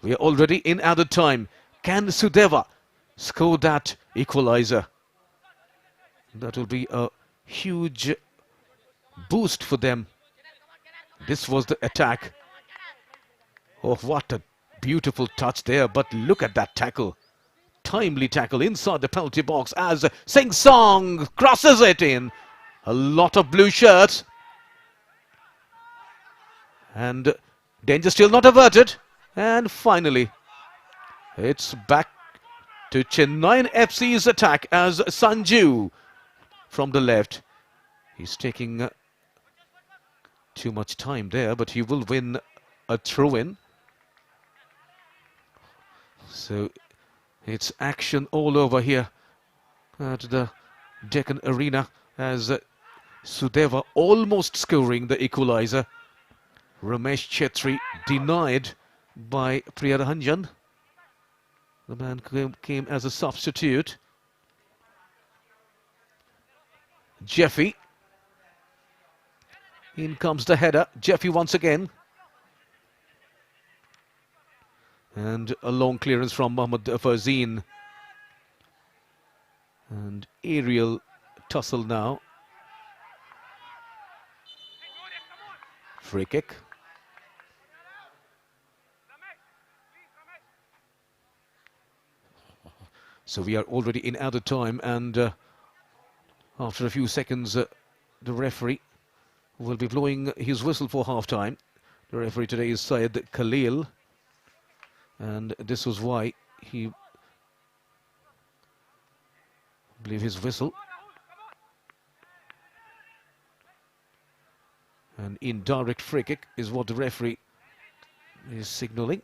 We are already in added time. Can Sudeva score that equalizer? That will be a huge boost for them. This was the attack. Oh, what a beautiful touch there. But look at that tackle. Timely tackle inside the penalty box as Singh Song crosses it in. A lot of blue shirts. And danger still not averted. And finally, it's back to Chennaiyin FC's attack as Sanju from the left. He's taking too much time there, but he will win a throw-in. So it's action all over here at the Deccan Arena as Sudeva almost scoring the equalizer. Ramesh Chetri denied by Priyarahanjan. The man came as a substitute. Jeffy. In comes the header. Jeffy once again. And a long clearance from Mohammad Fazeen. And aerial tussle now. Free kick. So we are already in added time, and after a few seconds the referee will be blowing his whistle for half-time. The referee today is Syed Khalil, and this was why he blew his whistle. An indirect free kick is what the referee is signalling.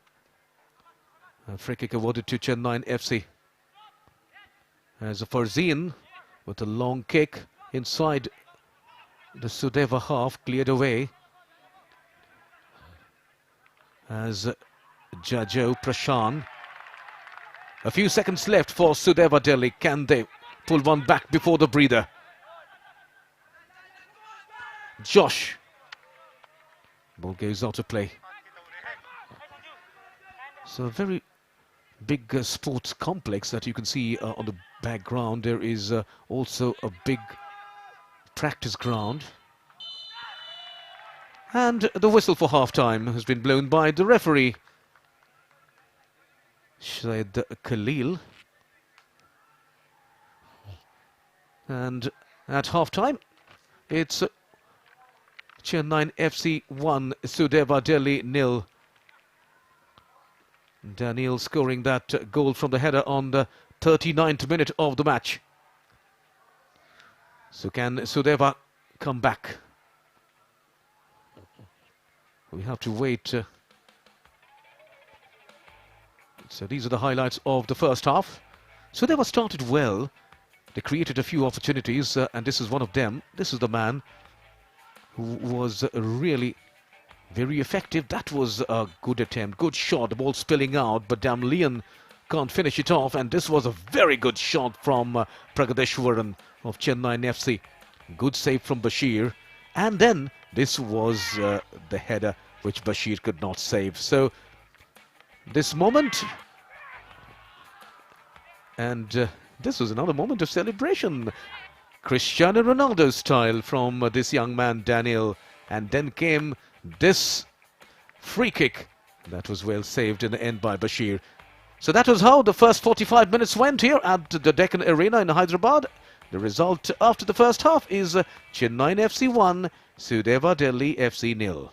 A free kick awarded to Chennaiyin FC. As a Farzeen with a long kick inside the Sudeva half, cleared away. As Jajo Prashan. A few seconds left for Sudeva Delhi. Can they pull one back before the breather? Josh. Ball goes out of play. So a very big sports complex that you can see on the background. There is also a big practice ground. And the whistle for half-time has been blown by the referee, Syed Khalil. And at half-time, it's Chennaiyin FC 1, Sudeva Delhi 0. Daniel scoring that goal from the header on the 39th minute of the match. So can Sudeva come back? We have to wait. So these are the highlights of the first half. Sudeva started well. They created a few opportunities, and this is one of them. This is the man who was really very effective. That was a good attempt, good shot, the ball spilling out, but Damlian can't finish it off, and this was a very good shot from Pragadeshwaran of Chennaiyin FC. Good save from Bashir, and then this was the header which Bashir could not save. So this moment, and this was another moment of celebration, Cristiano Ronaldo style from this young man Daniel, and then came this free kick that was well saved in the end by Bashir. So that was how the first 45 minutes went here at the Deccan Arena in Hyderabad. The result after the first half is Chennaiyin FC 1, Sudeva Delhi FC 0.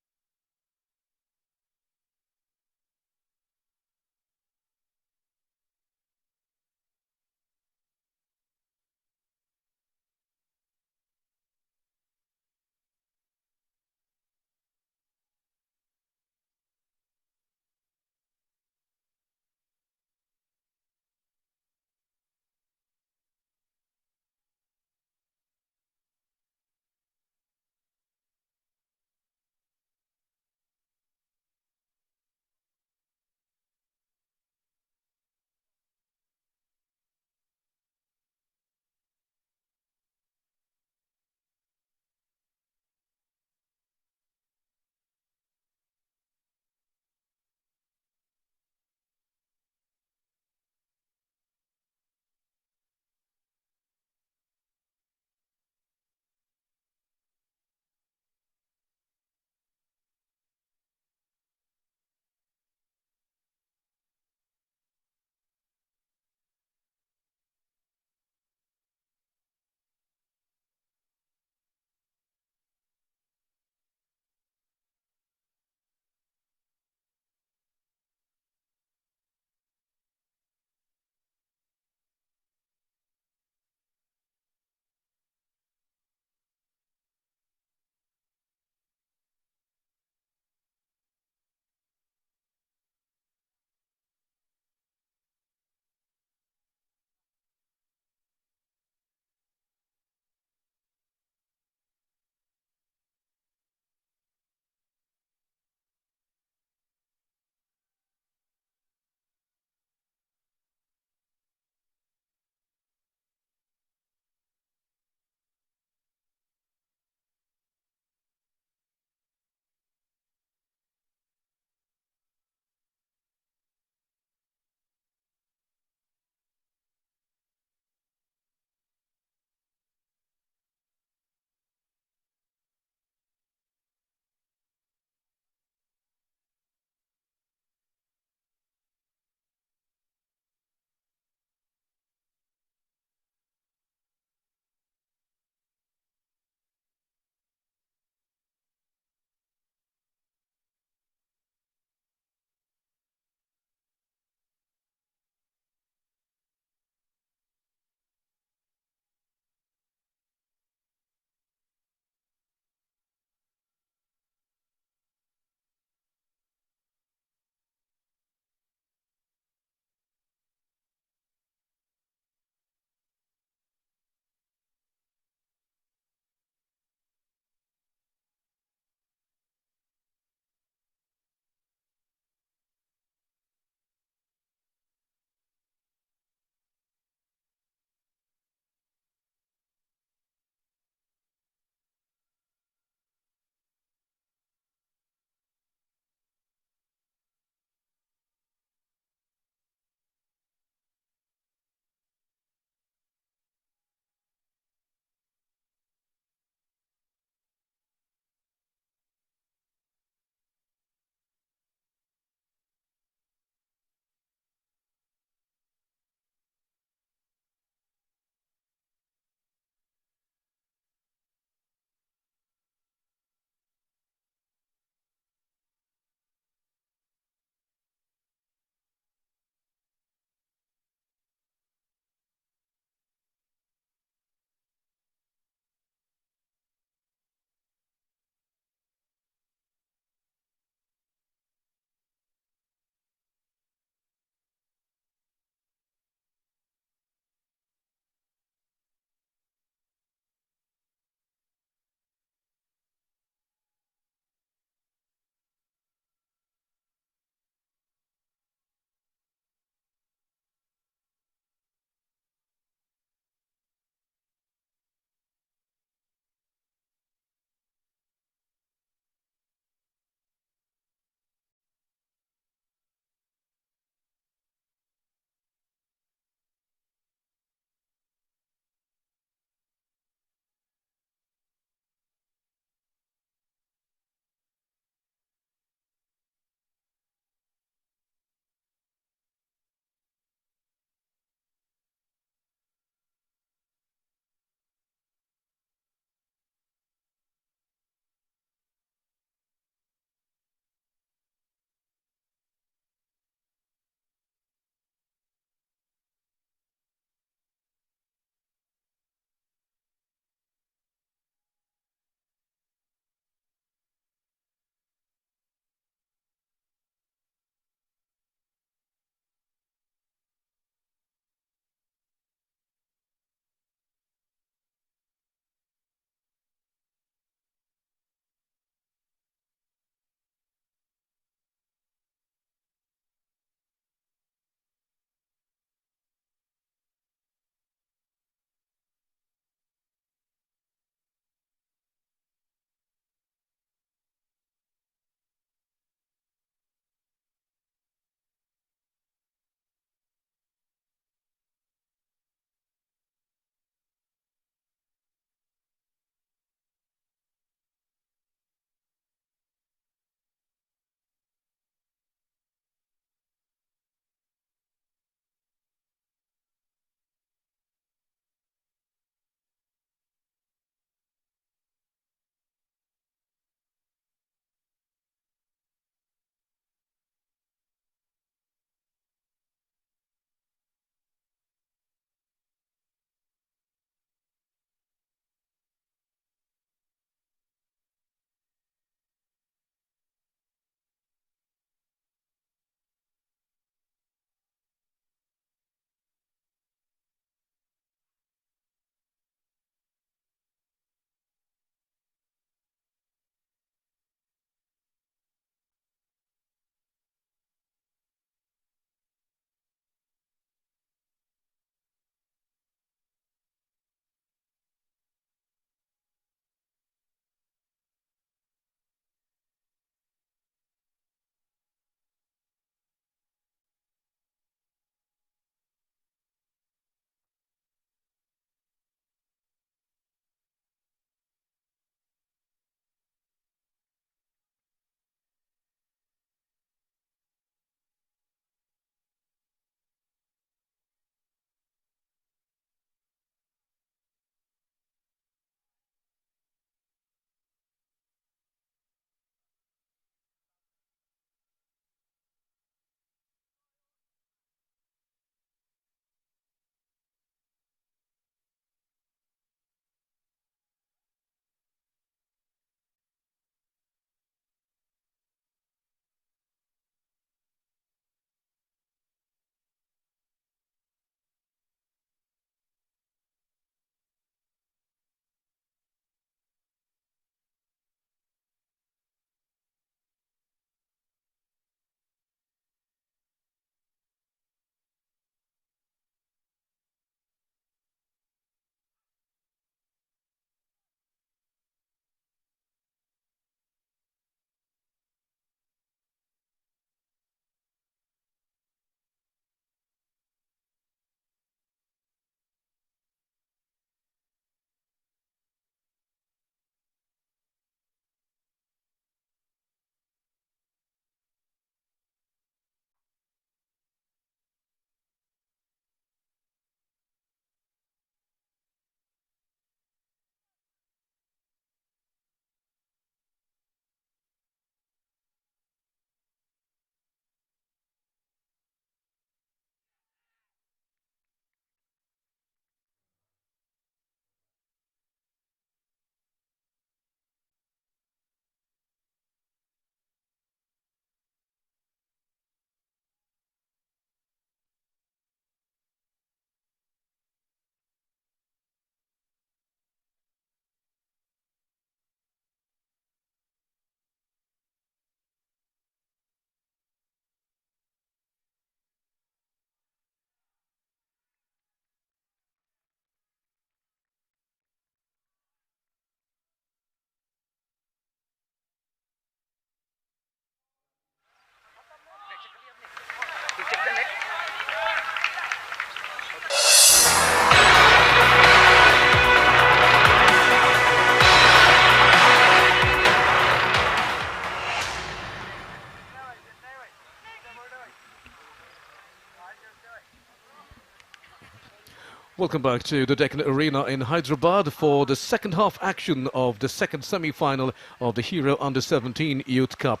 Welcome back to the Deccan Arena in Hyderabad for the second half action of the second semi-final of the Hero Under-17 Youth Cup.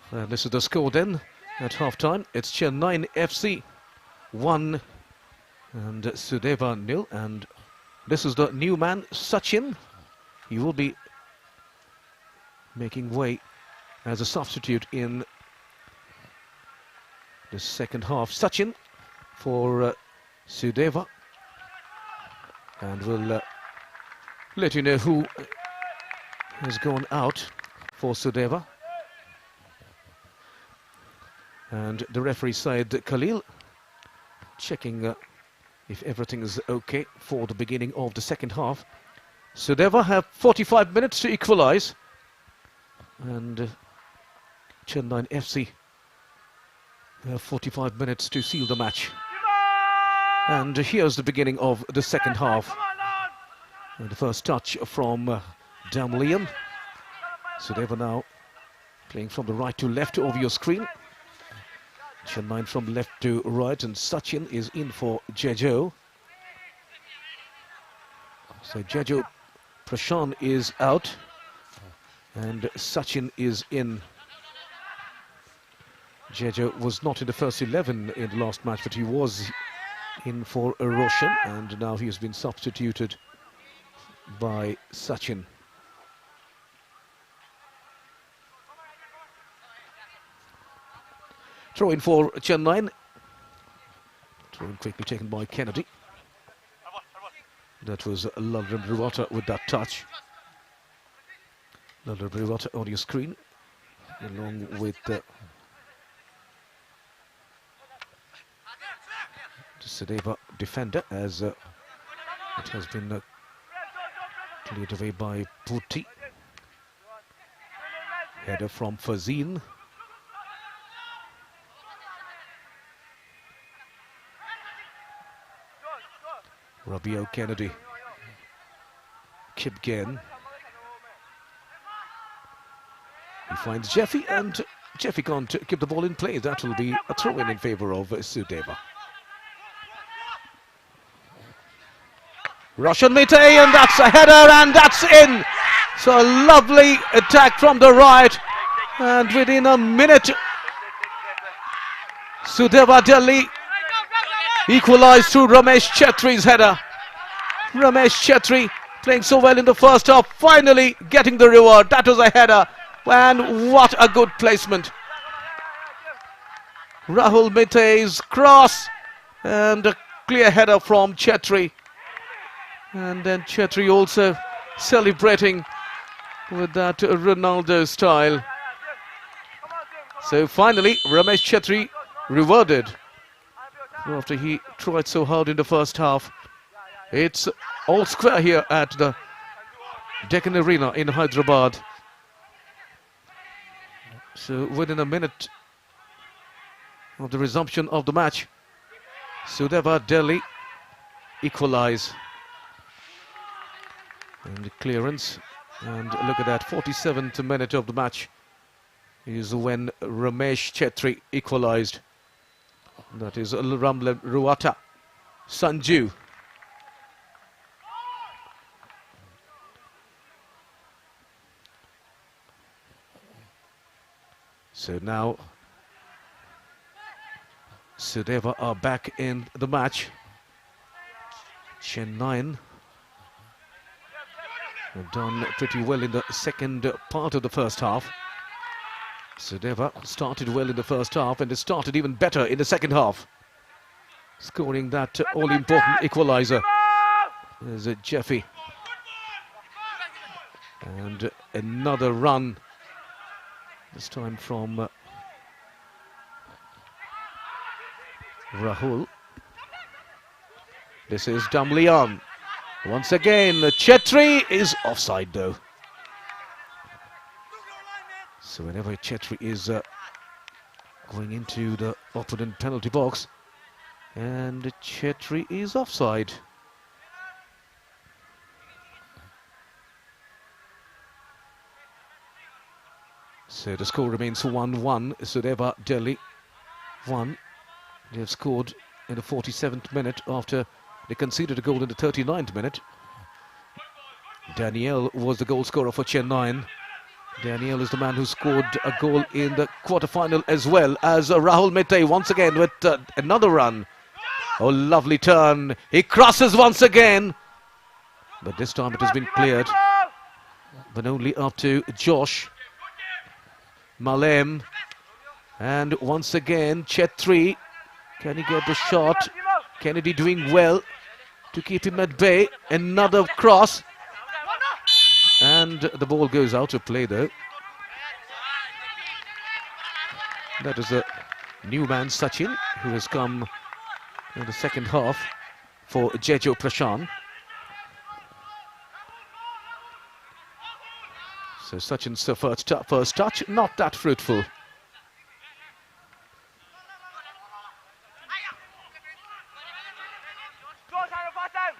And this is the score then at half-time. It's Chennaiyin FC 1 and Sudeva 0. And this is the new man, Sachin. He will be making way as a substitute in the second half. Sachin for Sudeva. And we'll let you know who has gone out for Sudeva. And the referee Said Khalil checking if everything is okay for the beginning of the second half. Sudeva have 45 minutes to equalize. And Chennaiyin FC have 45 minutes to seal the match. And here's the beginning of the second half. And the first touch from Damlian. Sudeva now playing from the right to left over your screen. Chennai from left to right, and Sachin is in for Jejo. So Jejo Prashant is out and Sachin is in. Jejo was not in the first 11 in the last match, but he was in for Roshan, and now he has been substituted by Sachin. Throw in for Chennai. Throw in quickly taken by Kennedy. That was Lalram Ruwata with that touch. Lalram Ruwata on your screen, along with the Sudeva defender, as it has been cleared away by Putti. Header from Fazeen. Rabio Kennedy. Kipgen. He finds Jeffy, and Jeffy can't keep the ball in play. That will be a throw-in favour of Sudeva. Roshan Mite, and that's a header, and that's in. So a lovely attack from the right, and within a minute, Sudeva Delhi equalised through Ramesh Chetri's header. Ramesh Chetri playing so well in the first half, finally getting the reward. That was a header, and what a good placement. Rahul Mite's cross, and a clear header from Chetri. And then Chetri also celebrating with that Ronaldo style. So finally, Ramesh Chetri rewarded after he tried so hard in the first half. It's all square here at the Deccan Arena in Hyderabad. So within a minute of the resumption of the match, Sudeva Delhi equalise. And the clearance, and look at that, 47th minute of the match is when Ramesh Chetri equalised. That is Ramla Ruwata Sanju. So now Sudeva are back in the match. Chennai have done pretty well in the second part of the first half. Sudeva started well in the first half, and it started even better in the second half, scoring that all-important equaliser. There's a Jeffy. And another run, this time from Rahul. This is Damlian. Once again, Chetri is offside though. So whenever Chetri is going into the opponent penalty box, and Chetri is offside. So the score remains 1-1. Sudeva Delhi 1. They have scored in the 47th minute after They conceded a goal in the 39th minute. Daniel was the goal scorer for Chennai. Daniel is the man who scored a goal in the quarter-final as well as Rahul Mehta once again with another run. Oh, lovely turn. He crosses once again. But this time it has been cleared. But only up to Josh Malem. And once again, Chetri. Can he get the shot? Kennedy doing well to keep him at bay. Another cross. And the ball goes out of play though. That is the new man Sachin, who has come in the second half for Jejo Prashan. So Sachin's first touch, not that fruitful.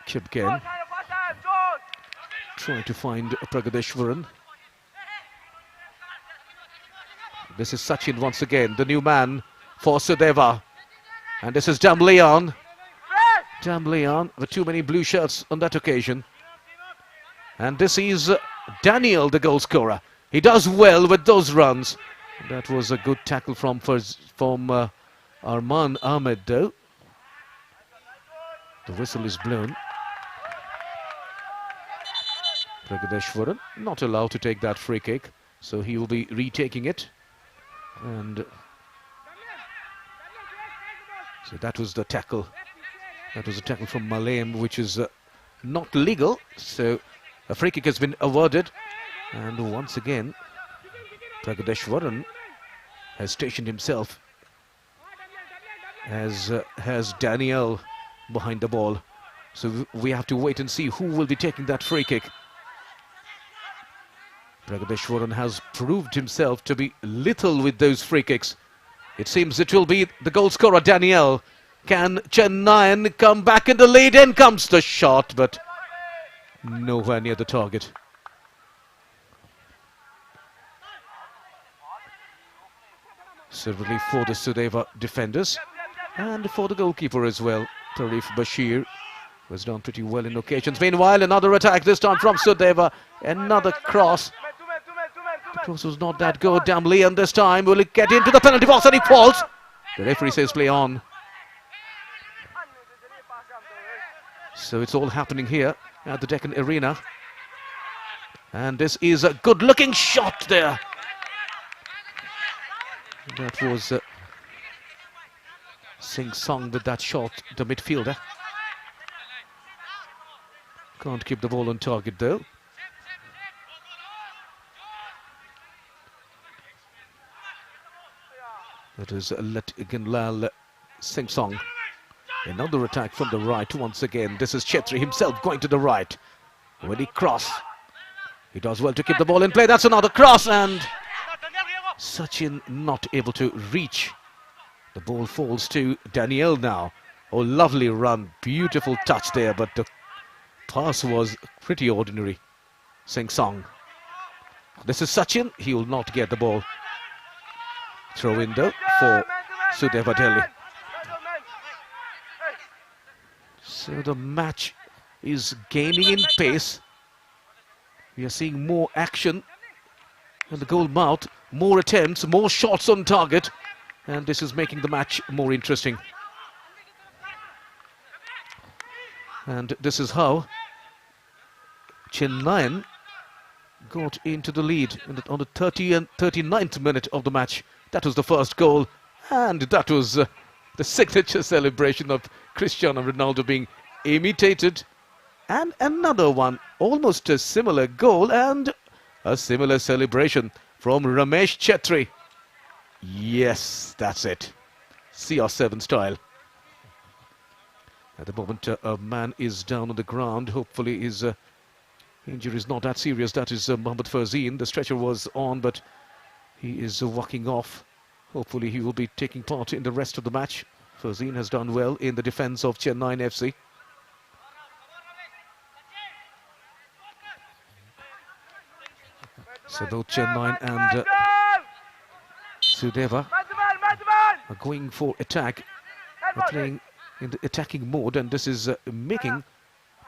Chipken trying to find Pragadeshwaran. This is Sachin once again, the new man for Sudeva. And this is Damleon. Damleon with too many blue shirts on that occasion. And this is Daniel, the goal scorer. He does well with those runs. That was a good tackle from Arman Ahmed though. The whistle is blown. Pragadeshwaran not allowed to take that free kick, so he will be retaking it. And so that was the tackle. That was a tackle from Malem, which is not legal. So a free kick has been awarded. And once again, Pragadeshwaran has stationed himself as has Daniel behind the ball. So we have to wait and see who will be taking that free kick. Pragadeshwaran has proved himself to be lethal with those free kicks. It seems it will be the goal scorer Daniel. Can Chennaiyin come back in the lead? In comes the shot, but nowhere near the target. So relief for the Sudeva defenders and for the goalkeeper as well. Tarif Bashir was done pretty well in occasions. Meanwhile, another attack, this time from Sudeva. Another cross. The cross was not that good. Damleon this time. Will he get into the penalty box? And he falls. The referee says play on. So it's all happening here at the Deccan Arena. And this is a good looking shot there. That was Sing Song with that shot, the midfielder. Can't keep the ball on target though. That is Ginlal Sing Song. Another attack from the right once again. This is Chetri himself going to the right. When he cross, he does well to keep the ball in play. That's another cross, and Sachin not able to reach. The ball falls to Daniel now. Oh, lovely run. Beautiful touch there, but the pass was pretty ordinary. Sing Song. This is Sachin. He will not get the ball. Throw in though for Sudeva Delhi. So the match is gaining in pace. We are seeing more action in the goal mouth, more attempts, more shots on target, and this is making the match more interesting. And this is how Chennaiyin got into the lead on the 39th minute of the match. That was the first goal, and that was the signature celebration of Cristiano Ronaldo being imitated. And another one, almost a similar goal and a similar celebration from Ramesh Chetri. Yes, that's it. CR7 style. At the moment, a man is down on the ground. Hopefully his injury is not that serious. That is Mohammad Fazeen. The stretcher was on, but he is walking off. Hopefully he will be taking part in the rest of the match. Fazeen has done well in the defense of Chennaiyin FC. So both Chennaiyin and Sudeva are going for attack. They're playing in the attacking mode, and this is making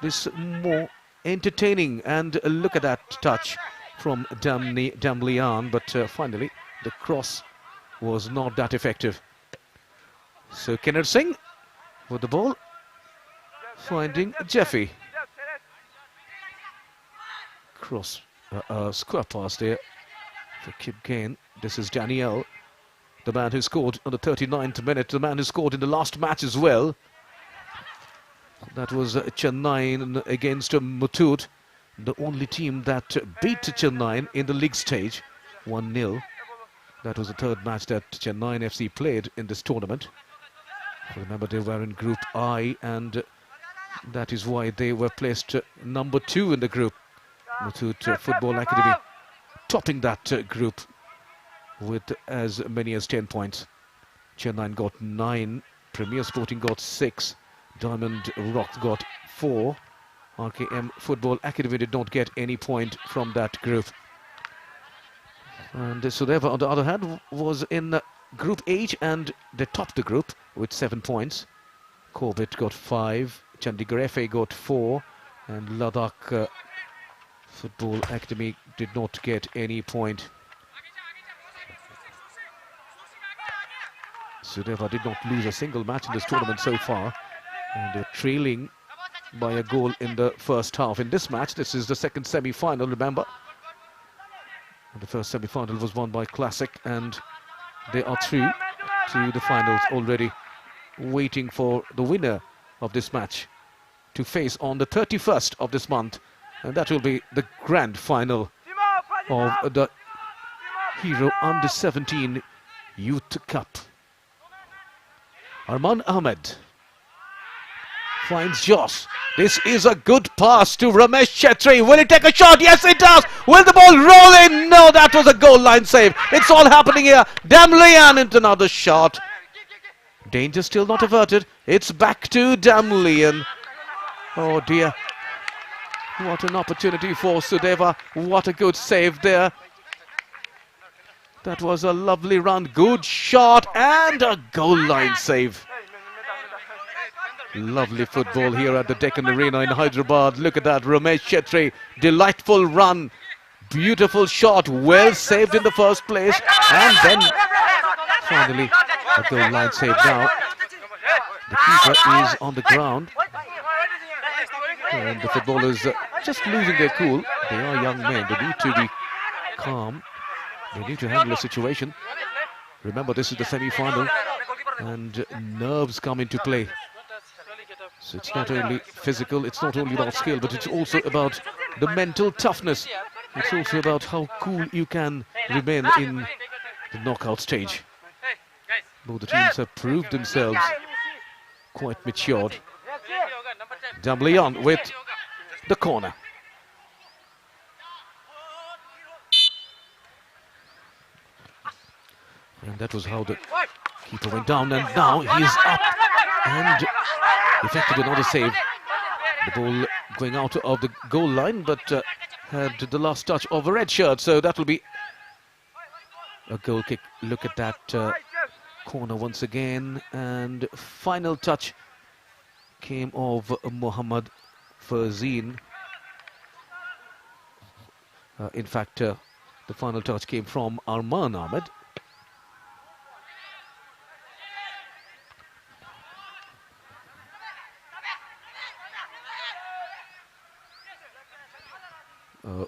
this more entertaining. And look at that touch from Damlian, but finally the cross was not that effective. So Kenneth Singh with the ball, finding Jeffy. Cross, square pass there for Kip Gain. This is Daniel, the man who scored on the 39th minute, the man who scored in the last match as well. That was Chennai against Muthoot, the only team that beat Chennai in the league stage, 1-0. That was the third match that Chennai FC played in this tournament. Remember, they were in Group I, and that is why they were placed number 2 in the group. Muthoot Football Academy topping that group with as many as 10 points. Chennai got 9, Premier Sporting got 6, Diamond Rock got 4. RKM Football Academy did not get any point from that group. And Sudeva, on the other hand, was in Group H, and they topped the group with 7 points. Corbett got 5, Chandigarh FA got 4, and Ladakh Football Academy did not get any point. Sudeva did not lose a single match in this tournament so far, and they're trailing by a goal in the first half. In this match, this is the second semi-final, remember. The first semi-final was won by Classic, and they are through to the finals already, waiting for the winner of this match to face on the 31st of this month, and that will be the grand final of the Hero Under-17 Youth Cup. Arman Ahmed finds Josh. This is a good pass to Ramesh Chetri. Will he take a shot? Yes, it does. Will the ball roll in? No, that was a goal line save. It's all happening here. Damlian into another shot. Danger still not averted. It's back to Damlian. Oh dear. What an opportunity for Sudeva. What a good save there. That was a lovely run. Good shot and a goal line save. Lovely football here at the Deccan Arena in Hyderabad. Look at that, Ramesh Chetri. Delightful run. Beautiful shot. Well saved in the first place. And then finally a goal line save now. The keeper is on the ground. And the footballers just losing their cool. They are young men. They need to be calm. They need to handle the situation. Remember, this is the semi-final, and nerves come into play. So it's not only physical, it's not only about skill, but it's also about the mental toughness. It's also about how cool you can remain in the knockout stage. Both the teams have proved themselves quite matured. Damlian with the corner. And that was how the keeper went down, and now he's up and effected another save. The ball going out of the goal line, but had the last touch of a red shirt, so that will be a goal kick. Look at that corner once again, and final touch came of Mohammad Fazeen. In fact, the final touch came from Arman Ahmed.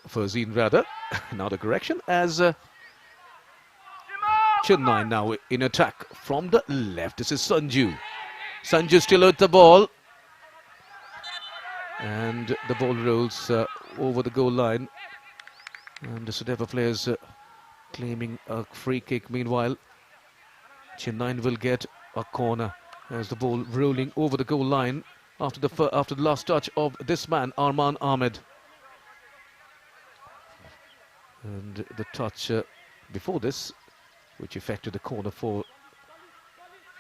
Fazeen rather, now the correction, as Chennai now in attack from the left. This is Sanju. Sanju still with the ball. And the ball rolls over the goal line. And the Sudeva players claiming a free kick. Meanwhile, Chennai will get a corner as the ball rolling over the goal line after the last touch of this man, Arman Ahmed. And the touch before this, which effected the corner for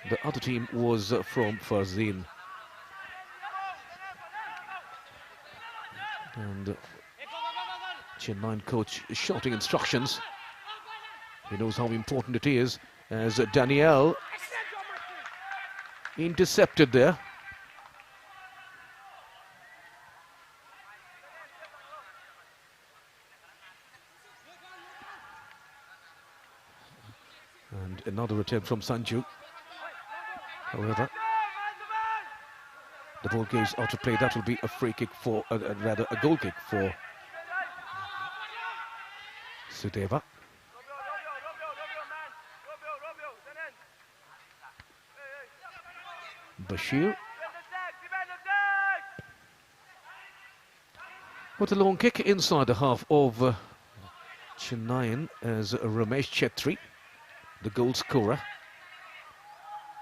the other team, was from Fazeen. And Chennai coach is shouting instructions. He knows how important it is, as Daniel intercepted there. another attempt from Sanju. However, the ball goes out of play. That will be a free kick for, rather a goal kick for Sudeva. Bashir. What a long kick inside the half of Chennaiyin as Ramesh Chetri, the goal scorer,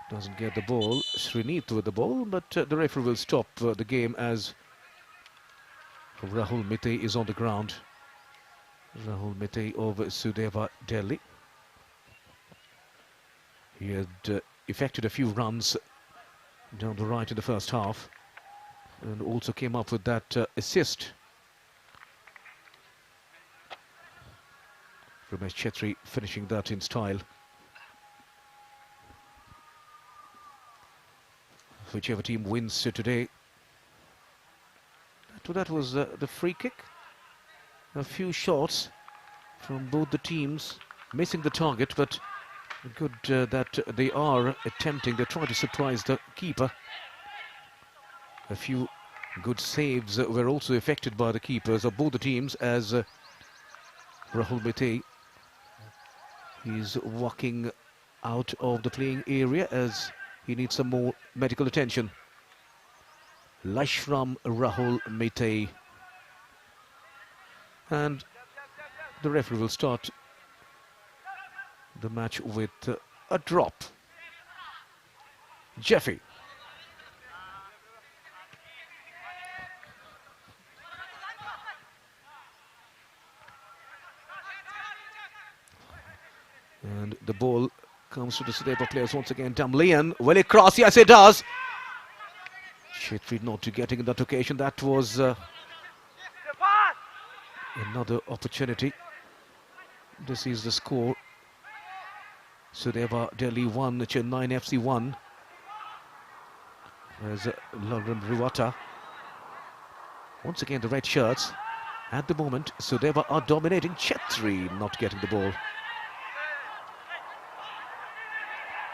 doesn't get the ball. Srinith with the ball, but the referee will stop the game as Rahul Mite is on the ground. Rahul Mite of Sudeva Delhi. He had effected a few runs down the right in the first half and also came up with that assist. Ramesh Chetri finishing that in style. Whichever team wins today. That was the free kick. A few shots from both the teams, missing the target, but good that they are attempting. They're trying to surprise the keeper. A few good saves were also effected by the keepers of both the teams as Rahul Mite is walking out of the playing area as he needs some more medical attention. Lashram Rahul Mite. And the referee will start the match with a drop. Jeffy. And the ball comes to the Sudeva players once again. Damlian, will it cross? Yes, it does. Chetri not to getting in that occasion. That was another opportunity. This is the score. Sudeva Delhi 1, Chennai FC 1. There's Lauren Ruata. Once again, the red shirts. At the moment, Sudeva are dominating. Chetri not getting the ball.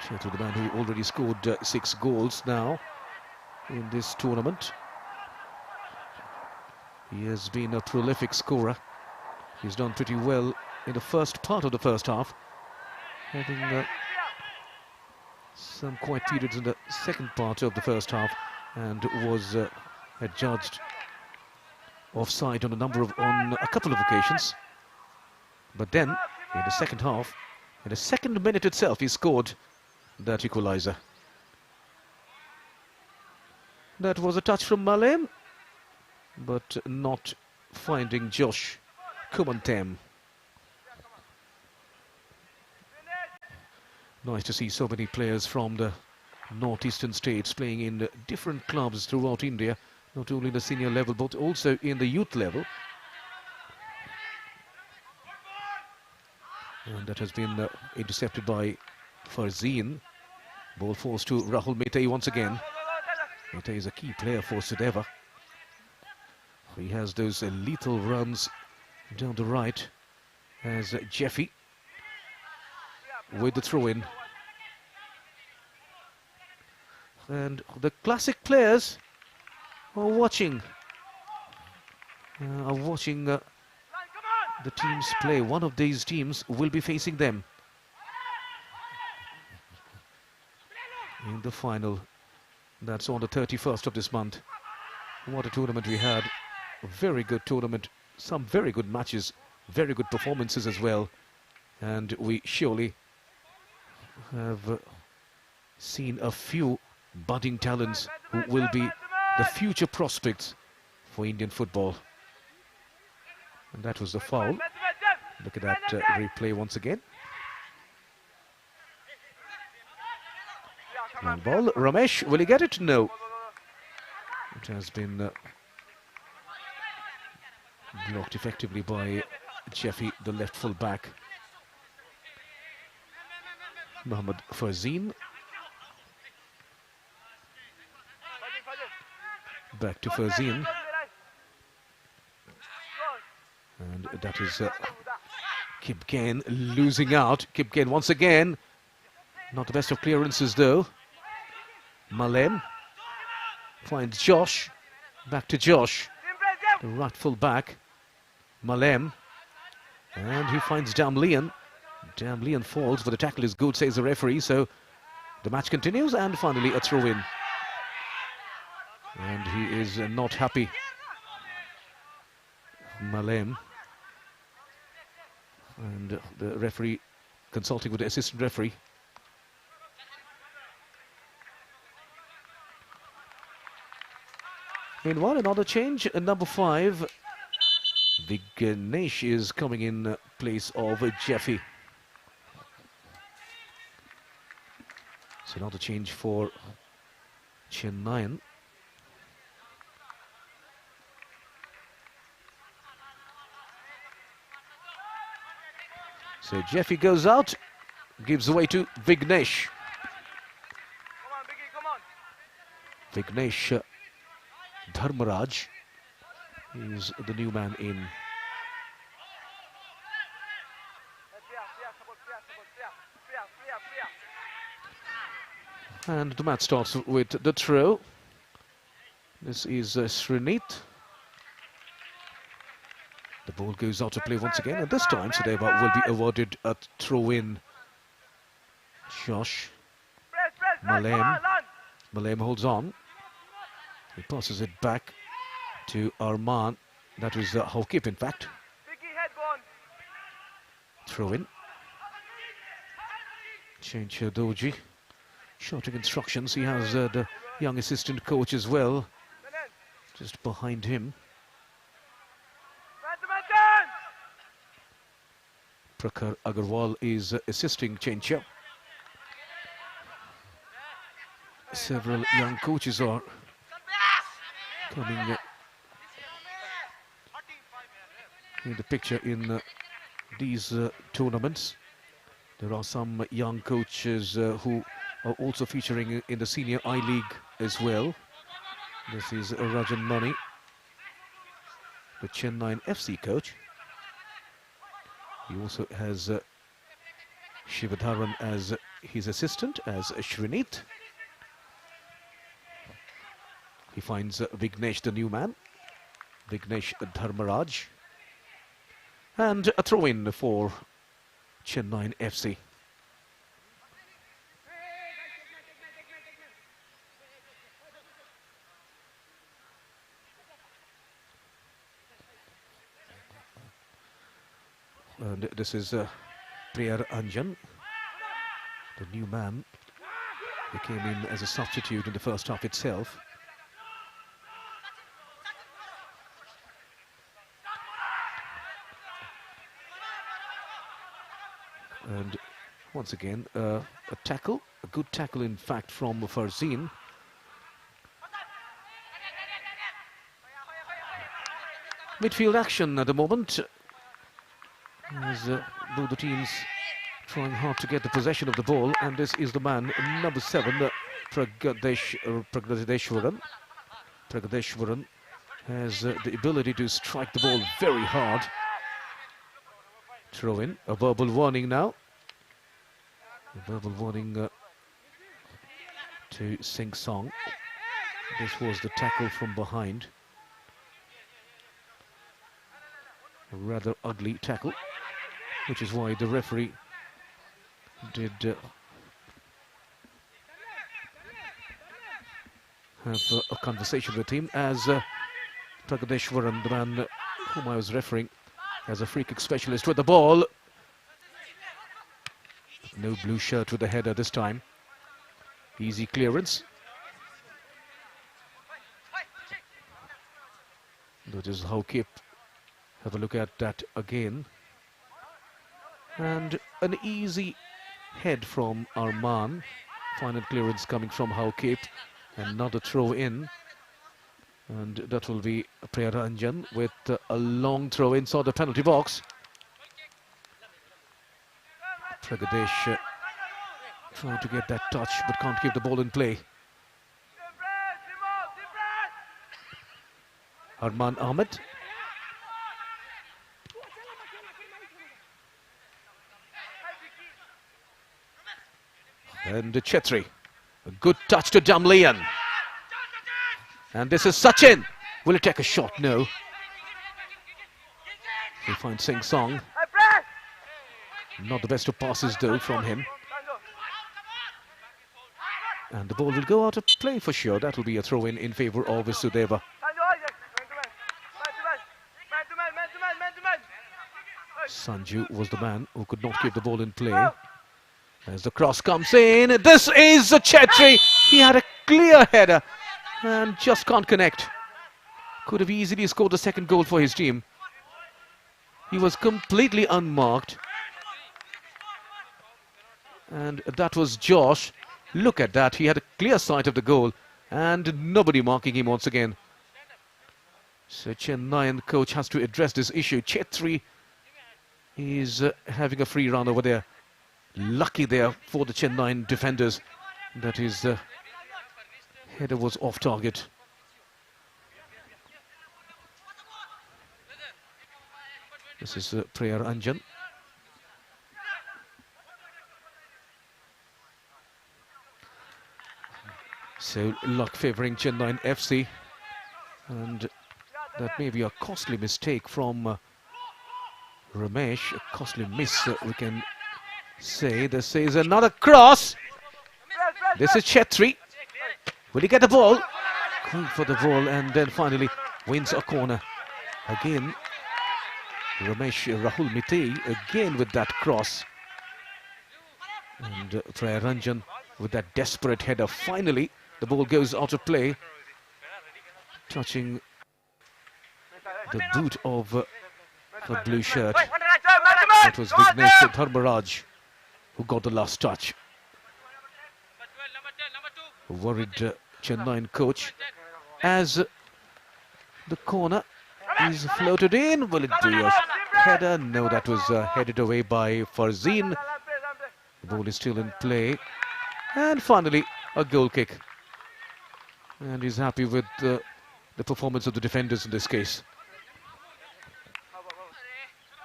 Chetri, the man who already scored 6 goals now in this tournament. He has been a prolific scorer. He's done pretty well in the first part of the first half, having some quiet periods in the second part of the first half, and was adjudged offside on a couple of occasions. But then, in the second half, in the second minute itself, he scored that equalizer. That was a touch from Malem, but not finding Josh Kumantem. Nice to see so many players from the northeastern states playing in different clubs throughout India, not only in the senior level but also in the youth level. And that has been intercepted by Farzeen. Ball falls to Rahul Mite once again. Mite is a key player for Sudeva. He has those lethal runs down the right as Jeffy with the throw-in. And the classic players are watching the teams play. One of these teams will be facing them in the final. That's on the 31st of this month. What a tournament we had. A very good tournament. Some very good matches. Very good performances as well. And we surely have seen a few budding talents who will be the future prospects for Indian football. And that was the foul. Look at that replay once again. Long ball. Ramesh, will he get it? No. It has been blocked effectively by Jeffy, the left full back. Mohammad Farzeen. Back to Farzeen. And that is Kipken losing out. Kipken once again. Not the best of clearances though. Malem finds Josh. Back to Josh. The right full back. Malem. And he finds Damlian. Damlian falls, but the tackle is good, says the referee. So the match continues, and finally a throw-in. And he is not happy. Malem. And the referee consulting with the assistant referee. Meanwhile, another change. Number 5, Vignesh is coming in place of Jeffy. So another change for Chennaiyin. So Jeffy goes out, gives away to Vignesh. Vignesh Dharmaraj is the new man in. And the match starts with the throw. This is Srinit. The ball goes out to play once again, and this time Sudeva will be awarded a throw-in. Josh Malem. Malem holds on. He passes it back to Arman. That was Hawkip, in fact. Throw-in. Change Doji. Shouting instructions. He has the young assistant coach as well, just behind him. Prakhar Agarwal is assisting Chencha. Several young coaches are coming in the picture in these tournaments. There are some young coaches who are also featuring in the Senior I-League as well. This is Rajan Mani, the Chennaiyin FC coach. He also has Shivadharan as his assistant, as Srinit. He finds Vignesh, the new man, Vignesh Dharmaraj. And a throw-in for Chennaiyin FC. And this is Priyar Anjan, the new man. He came in as a substitute in the first half itself. And once again, a tackle, a good tackle in fact from Farzeen. Midfield action at the moment, as both the teams trying hard to get the possession of the ball. And this is the man, number 7, Pragadeshwaran. Pragadeshwaran has the ability to strike the ball very hard. Throw in, a verbal warning now. A verbal warning to Sing Song. This was the tackle from behind. A rather ugly tackle, which is why the referee did have a conversation with him, as Pragadeshwaran, the man whom I was referring, as a free kick specialist with the ball. No blue shirt with the header this time. Easy clearance. That is Hawkip. Have a look at that again. And an easy head from Arman. Final clearance coming from Hawkip. Another throw in. And that will be Priyaranjan with a long throw inside the penalty box. Pragadesh trying to get that touch, but can't keep the ball in play. Arman Ahmed. And Chetri. A good touch to Damlian. And this is Sachin. Will he take a shot? No. He finds Singh Song. Not the best of passes though from him. And the ball will go out of play for sure. That will be a throw-in in favour of Sudeva. Sanju was the man who could not keep the ball in play. As the cross comes in, this is Chetri. He had a clear header and just can't connect. Could have easily scored the second goal for his team. He was completely unmarked. And that was Josh. Look at that. He had a clear sight of the goal and nobody marking him once again. So Chennaiyin coach has to address this issue. Chetri is having a free run over there. Lucky there for the Chennaiyin defenders that his header was off target. This is Priya Anjan. So luck favouring Chennaiyin FC, and that may be a costly mistake from Ramesh. A costly miss, we can say. This is another cross. This is Chetri. Will he get the ball? Going for the ball and then finally wins a corner. Again, Ramesh Rahul Mite again with that cross. And Priya Ranjan with that desperate header. Finally, the ball goes out of play, touching the boot of the blue shirt. That was Vignesh Dharmaraj who got the last touch. Worried Chennaiyin coach as the corner is floated in. Will it be a header? No, that was headed away by Farzeen. The ball is still in play. And finally, a goal kick. And he's happy with the performance of the defenders in this case.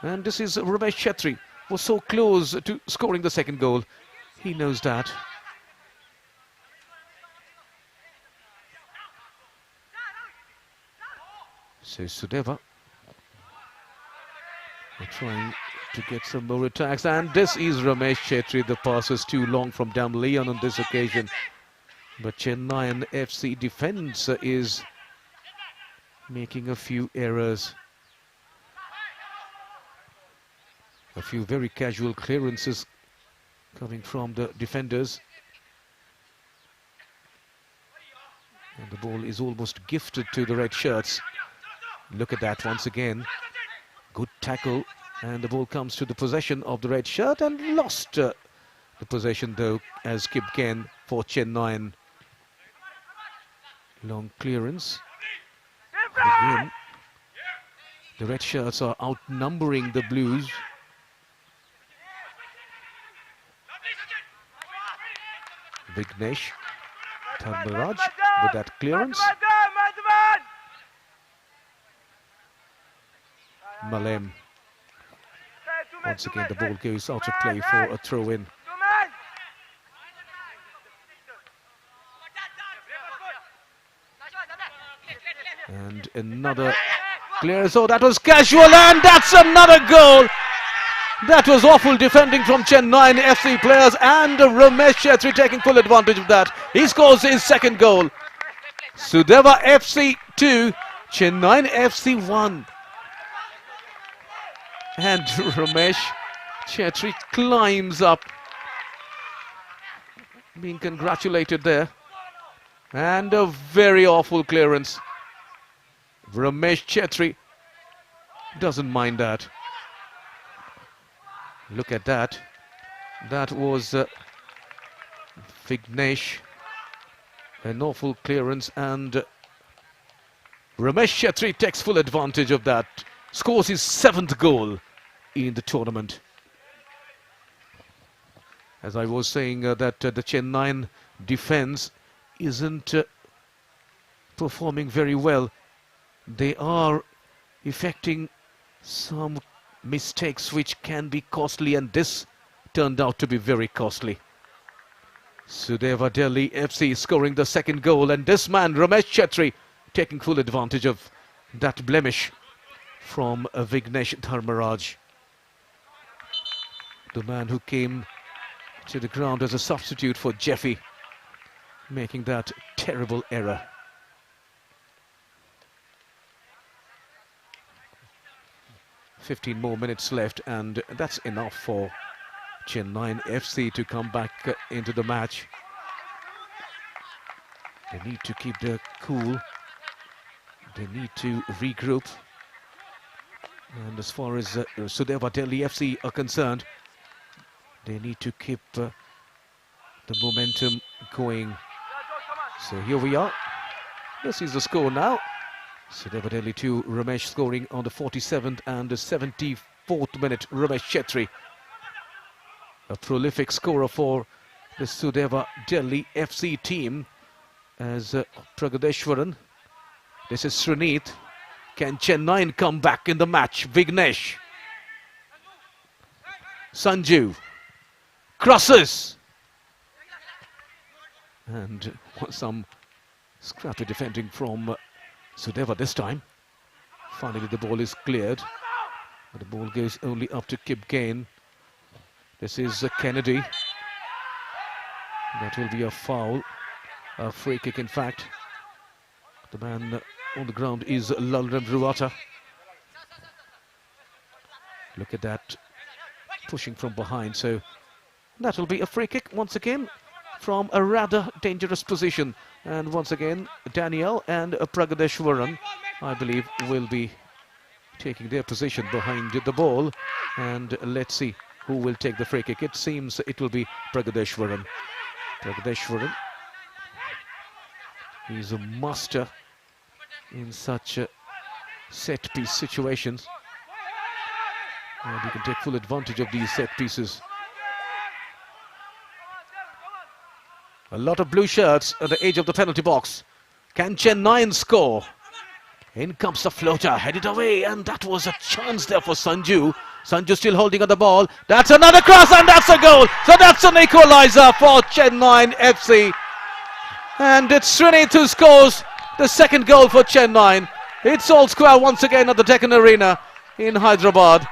And this is Ramesh Chetri. Was so close to scoring the second goal. He knows that. So Sudeva are trying to get some more attacks. And this is Ramesh Chetri. The pass was too long from Damlian on this occasion. But Chennaiyin FC defence is making a few errors. A few very casual clearances coming from the defenders. And the ball is almost gifted to the red shirts. Look at that once again. Good tackle. And the ball comes to the possession of the red shirt and lost the possession though as Kipken for Chennaiyin. Long clearance. Again, the red shirts are outnumbering the blues. Vignesh Dharmaraj with that clearance. Malem. Once again, the ball goes out of play for a throw-in. And another clearance. Oh, that was casual, and that's another goal. That was awful defending from Chennaiyin FC players, and Ramesh Chetri taking full advantage of that. He scores his second goal. Sudeva FC 2, Chennaiyin FC 1. And Ramesh Chetri climbs up, being congratulated there. And a very awful clearance. Ramesh Chetri doesn't mind that. Look at that. That was Vignesh. An awful clearance, and Ramesh Chetri takes full advantage of that. Scores his 7th goal in the tournament. As I was saying that the Chennaiyin defense isn't performing very well. They are effecting some mistakes which can be costly, and this turned out to be very costly. Sudeva Delhi FC scoring the second goal, and this man Ramesh Chetri taking full advantage of that blemish from Vignesh Dharmaraj, the man who came to the ground as a substitute for Jeffy, making that terrible error. "15 more minutes left, and that's enough for Chennaiyin FC to come back into the match. They need to keep their cool. They need to regroup. And as far as Sudeva Delhi FC are concerned, they need to keep the momentum going. So here we are. This is the score now. Sudeva Delhi 2, Ramesh scoring on the 47th and the 74th minute. Ramesh Chetri, a prolific scorer for the Sudeva Delhi FC team, as Pragadeshwaran. This is Srinit. Can Chennai come back in the match? Vignesh. Sanju. Crosses. And some scrappy defending from Sudeva this time. Finally the ball is cleared. But the ball goes only up to Kip Gain. This is Kennedy. That will be a foul. A free kick, in fact. The man on the ground is Lalram Ruata. Look at that, pushing from behind. So that will be a free kick once again from a rather dangerous position. And once again, Daniel and Pragadeshwaran, I believe, will be taking their position behind the ball. And let's see who will take the free kick. It seems it will be Pragadeshwaran. Pragadeshwaran, he's a master in such set-piece situations, and he can take full advantage of these set pieces. A lot of blue shirts at the edge of the penalty box. Can Chennai score? In comes the floater, headed away, and that was a chance there for Sanju. Sanju still holding on the ball. That's another cross, and that's a goal. So that's an equalizer for Chennai FC. And it's Srinit who scores the second goal for Chennai. It's all square once again at the Deccan Arena in Hyderabad.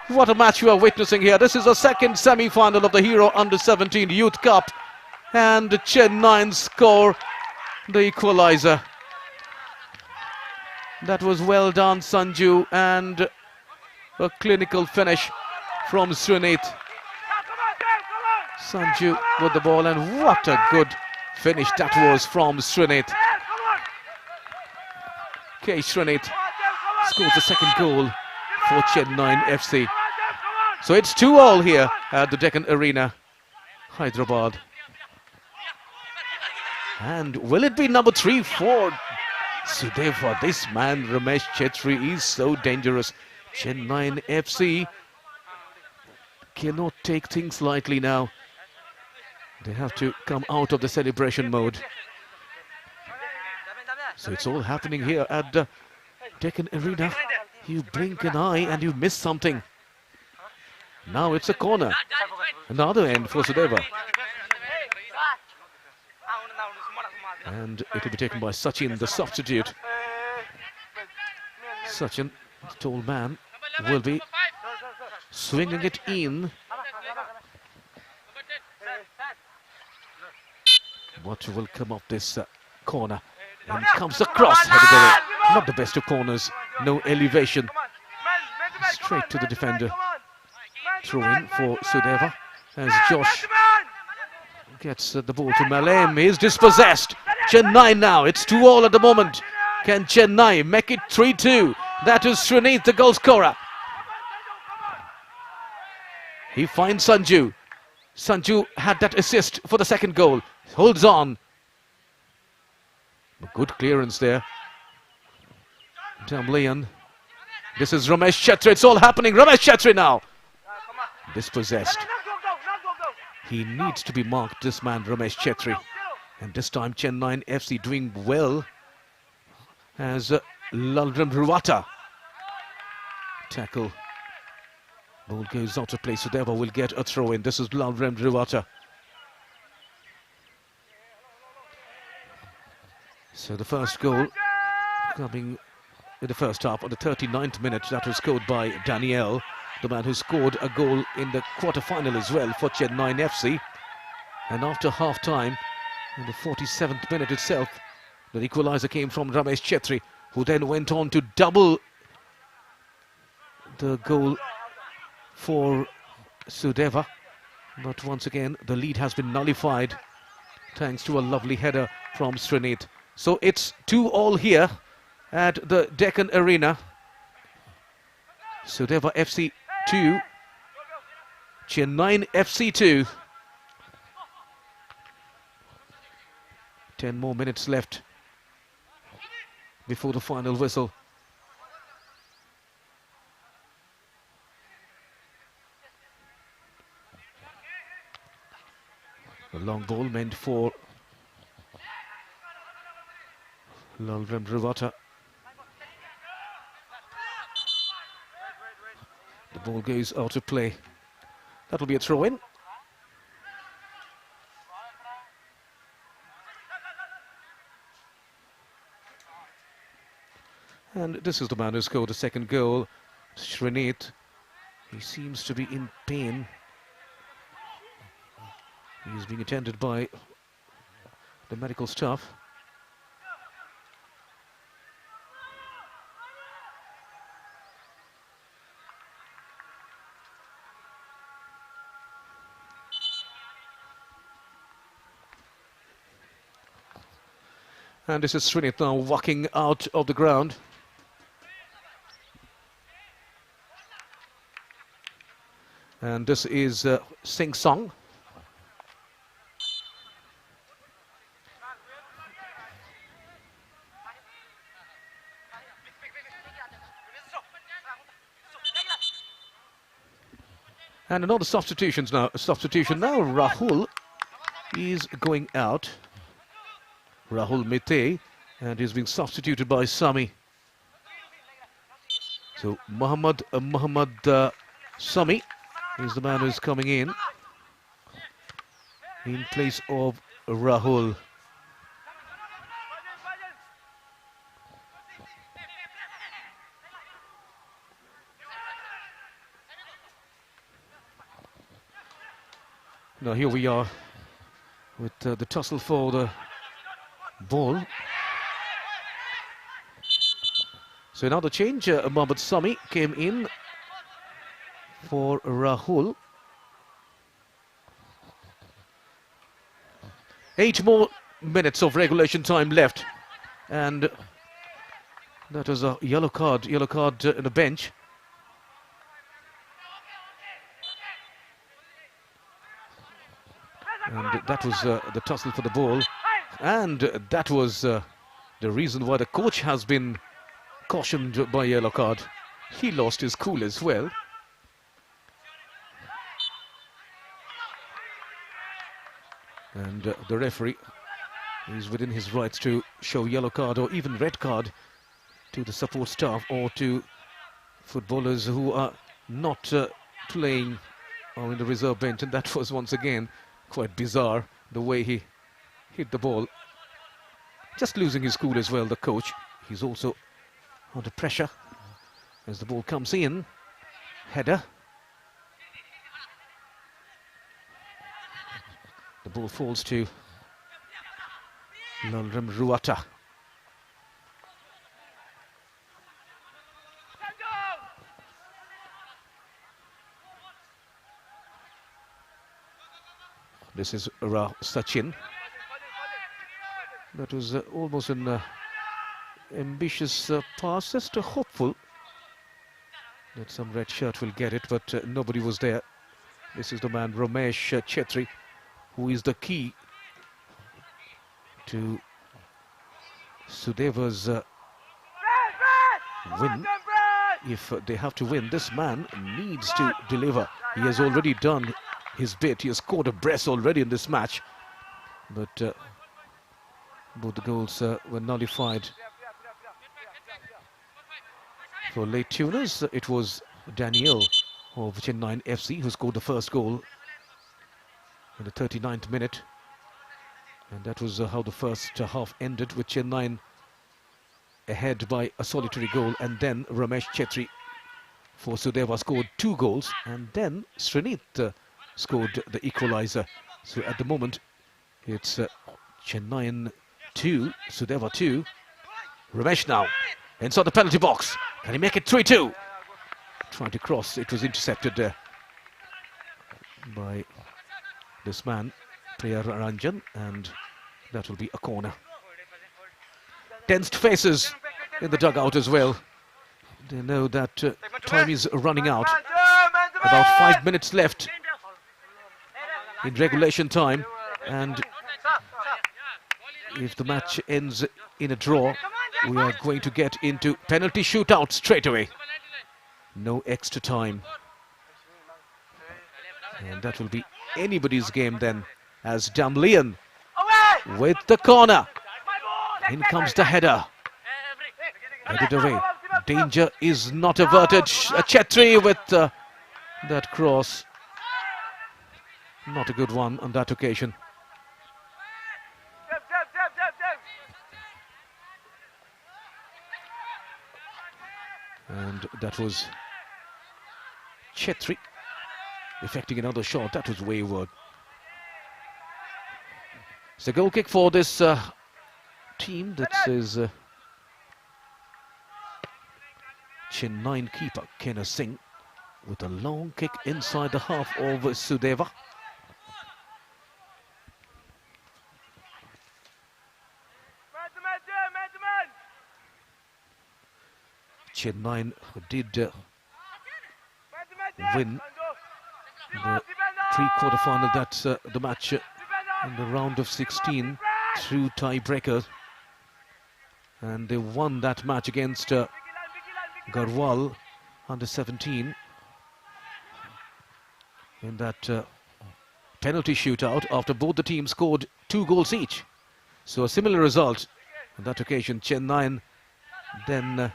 What a match we are witnessing here. This is the second semi-final of the Hero Under-17 Youth Cup. And Chennai score the equalizer. That was well done, Sanju, and a clinical finish from Srinit. Sanju with the ball, and what a good finish that was from Srinit. K. Srinit scores the second goal for Chennai FC. So it's 2-all here at the Deccan Arena, Hyderabad. And will it be number 3 for Sudeva? This man Ramesh Chetri is so dangerous. Chennai FC cannot take things lightly now. They have to come out of the celebration mode. So it's all happening here at the Deccan Arena. You blink an eye and you miss something. Now it's a corner. Another end for Sudeva. And it will be taken by Sachin, the substitute. Sachin, the tall man, will be swinging it in. What will come up this corner? And comes across. Not the best of corners. No elevation. Straight to the defender. Throw in for Sudeva as Josh gets the ball to Malem. He's dispossessed. Chennai now. It's 2-all at the moment. Can Chennai make it 3-2? That is Srinit, the goal scorer. He finds Sanju. Sanju had that assist for the second goal. Holds on. A good clearance there. Damlian. This is Ramesh Chetri. It's all happening. Ramesh Chetri now. Dispossessed. He needs to be marked, this man Ramesh Chetri. And this time Chennai FC doing well as Lalram Ruata. Tackle. Ball goes out of play. Sudeva will get a throw in. This is Lalram Ruata. So the first goal coming in the first half on the 39th minute, that was scored by Daniel, the man who scored a goal in the quarter-final as well for Chennaiyin FC. And after half-time, in the 47th minute itself, the equaliser came from Ramesh Chetri, who then went on to double the goal for Sudeva. But once again, the lead has been nullified thanks to a lovely header from Srinit. So it's 2-2 here at the Deccan Arena. Sudeva FC 2, Chennaiyin FC 2. 10 more minutes left before the final whistle. A long ball meant for Lalrem Rivata. The ball goes out of play. That'll be a throw-in. And this is the man who scored the second goal, Srinit. He seems to be in pain. He's being attended by the medical staff. And this is Srinit now walking out of the ground. And this is Sing Song. And another substitution now. Rahul is going out. Rahul Mite, and he's being substituted by Sami. So Muhammad Sami is the man who's coming in place of Rahul. Now here we are with the tussle for the ball. So now the change, Mohammad Sami came in for Rahul. 8 more minutes of regulation time left, and that was a yellow card in the bench. And that was the tussle for the ball, and that was the reason why the coach has been cautioned by yellow card. He lost his cool as well. And the referee is within his rights to show yellow card or even red card to the support staff or to footballers who are not playing or in the reserve bench. And that was once again quite bizarre, the way he hit the ball. Just losing his cool as well, the coach. He's also under pressure as the ball comes in. Header. The ball falls to Lalrem Ruata. This is Sachin. That was almost an ambitious pass, just hopeful that some red shirt will get it, but nobody was there. This is the man Ramesh Chetri, who is the key to Sudeva's win. If they have to win, this man needs to deliver. He has already done his bit. He has scored a brace already in this match, but both the goals were nullified. For late tuners, it was Daniel of Chennaiyin FC who scored the first goal in the 39th minute. And that was how the first half ended, with Chennai ahead by a solitary goal, and then Ramesh Chetri for Sudeva scored 2 goals, and then Srinith scored the equalizer. So at the moment it's Chennaiyin 2, Sudeva 2. Ramesh now inside the penalty box. Can he make it 3-2? Trying to cross, it was intercepted there by this man, Priya Ranjan, and that will be a corner. Tensed faces in the dugout as well. They know that time is running out. About 5 minutes left in regulation time, and if the match ends in a draw, we are going to get into penalty shootout straight away. No extra time. And that will be anybody's game then, as Damlian with the corner. In comes the header. Headed away. Danger is not averted. Chetri with that cross. Not a good one on that occasion. And that was Chetri effecting another shot. That was wayward. It's a goal kick for this team. That is Chennai keeper Kenna Singh with a long kick inside the half of Sudeva. Chennai did win the pre-quarter final. That's the match in the round of 16 through tiebreaker, and they won that match against Garhwal under 17 in that penalty shootout after both the teams scored 2 goals each. So a similar result on that occasion. Chennai then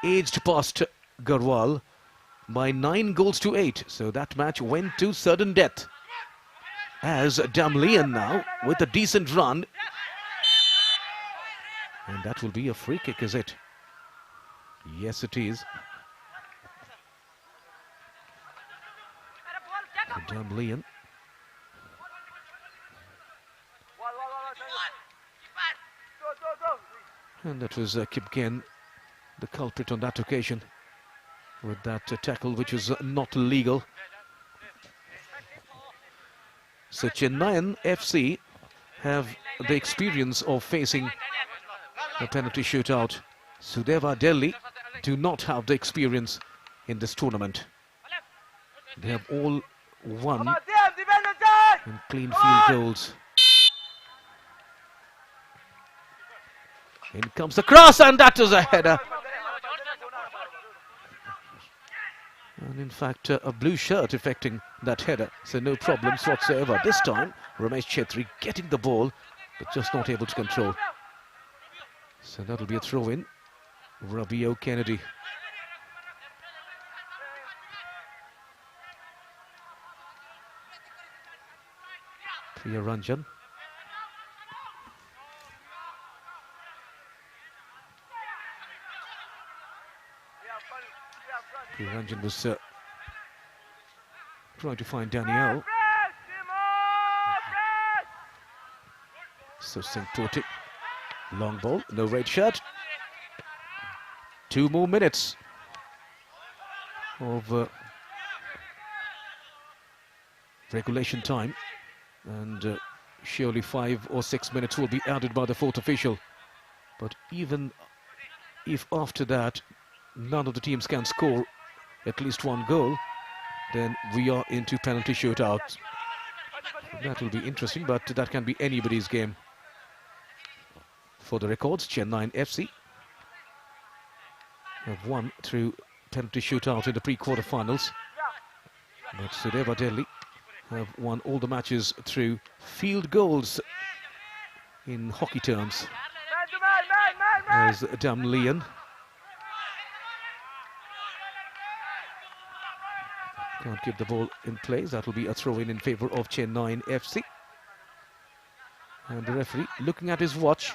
edged past Garhwal by 9 goals to 8. So that match went to sudden death, as Damlian now with a decent run, and that will be a free kick, is it? Yes, it is. Damlian. And that was Kipken, the culprit on that occasion, with that tackle which was not legal. So Chennaiyin FC have the experience of facing a penalty shootout. Sudeva Delhi do not have the experience in this tournament. They have all won in clean field goals. In comes the cross, and that is a header. And in fact, a blue shirt affecting that header, so no problems whatsoever. This time, Ramesh Chetri getting the ball, but just not able to control. So that'll be a throw-in. Ravi Kennedy. Priya Ranjan. Priya Ranjan was trying to find Danielle. So Singh Toti. Long ball, no red shirt. 2 more minutes of regulation time, and surely 5 or 6 minutes will be added by the 4th official. But even if after that none of the teams can score at least 1 goal, then we are into penalty shootouts. That will be interesting, but that can be anybody's game. For the records, Chennaiyin FC have won through penalty shootout in the pre-quarter-finals, but Sudeva Delhi have won all the matches through field goals in hockey terms. There's Damlian. Can't keep the ball in place. That will be a throw-in favour of Chennaiyin FC. And the referee looking at his watch.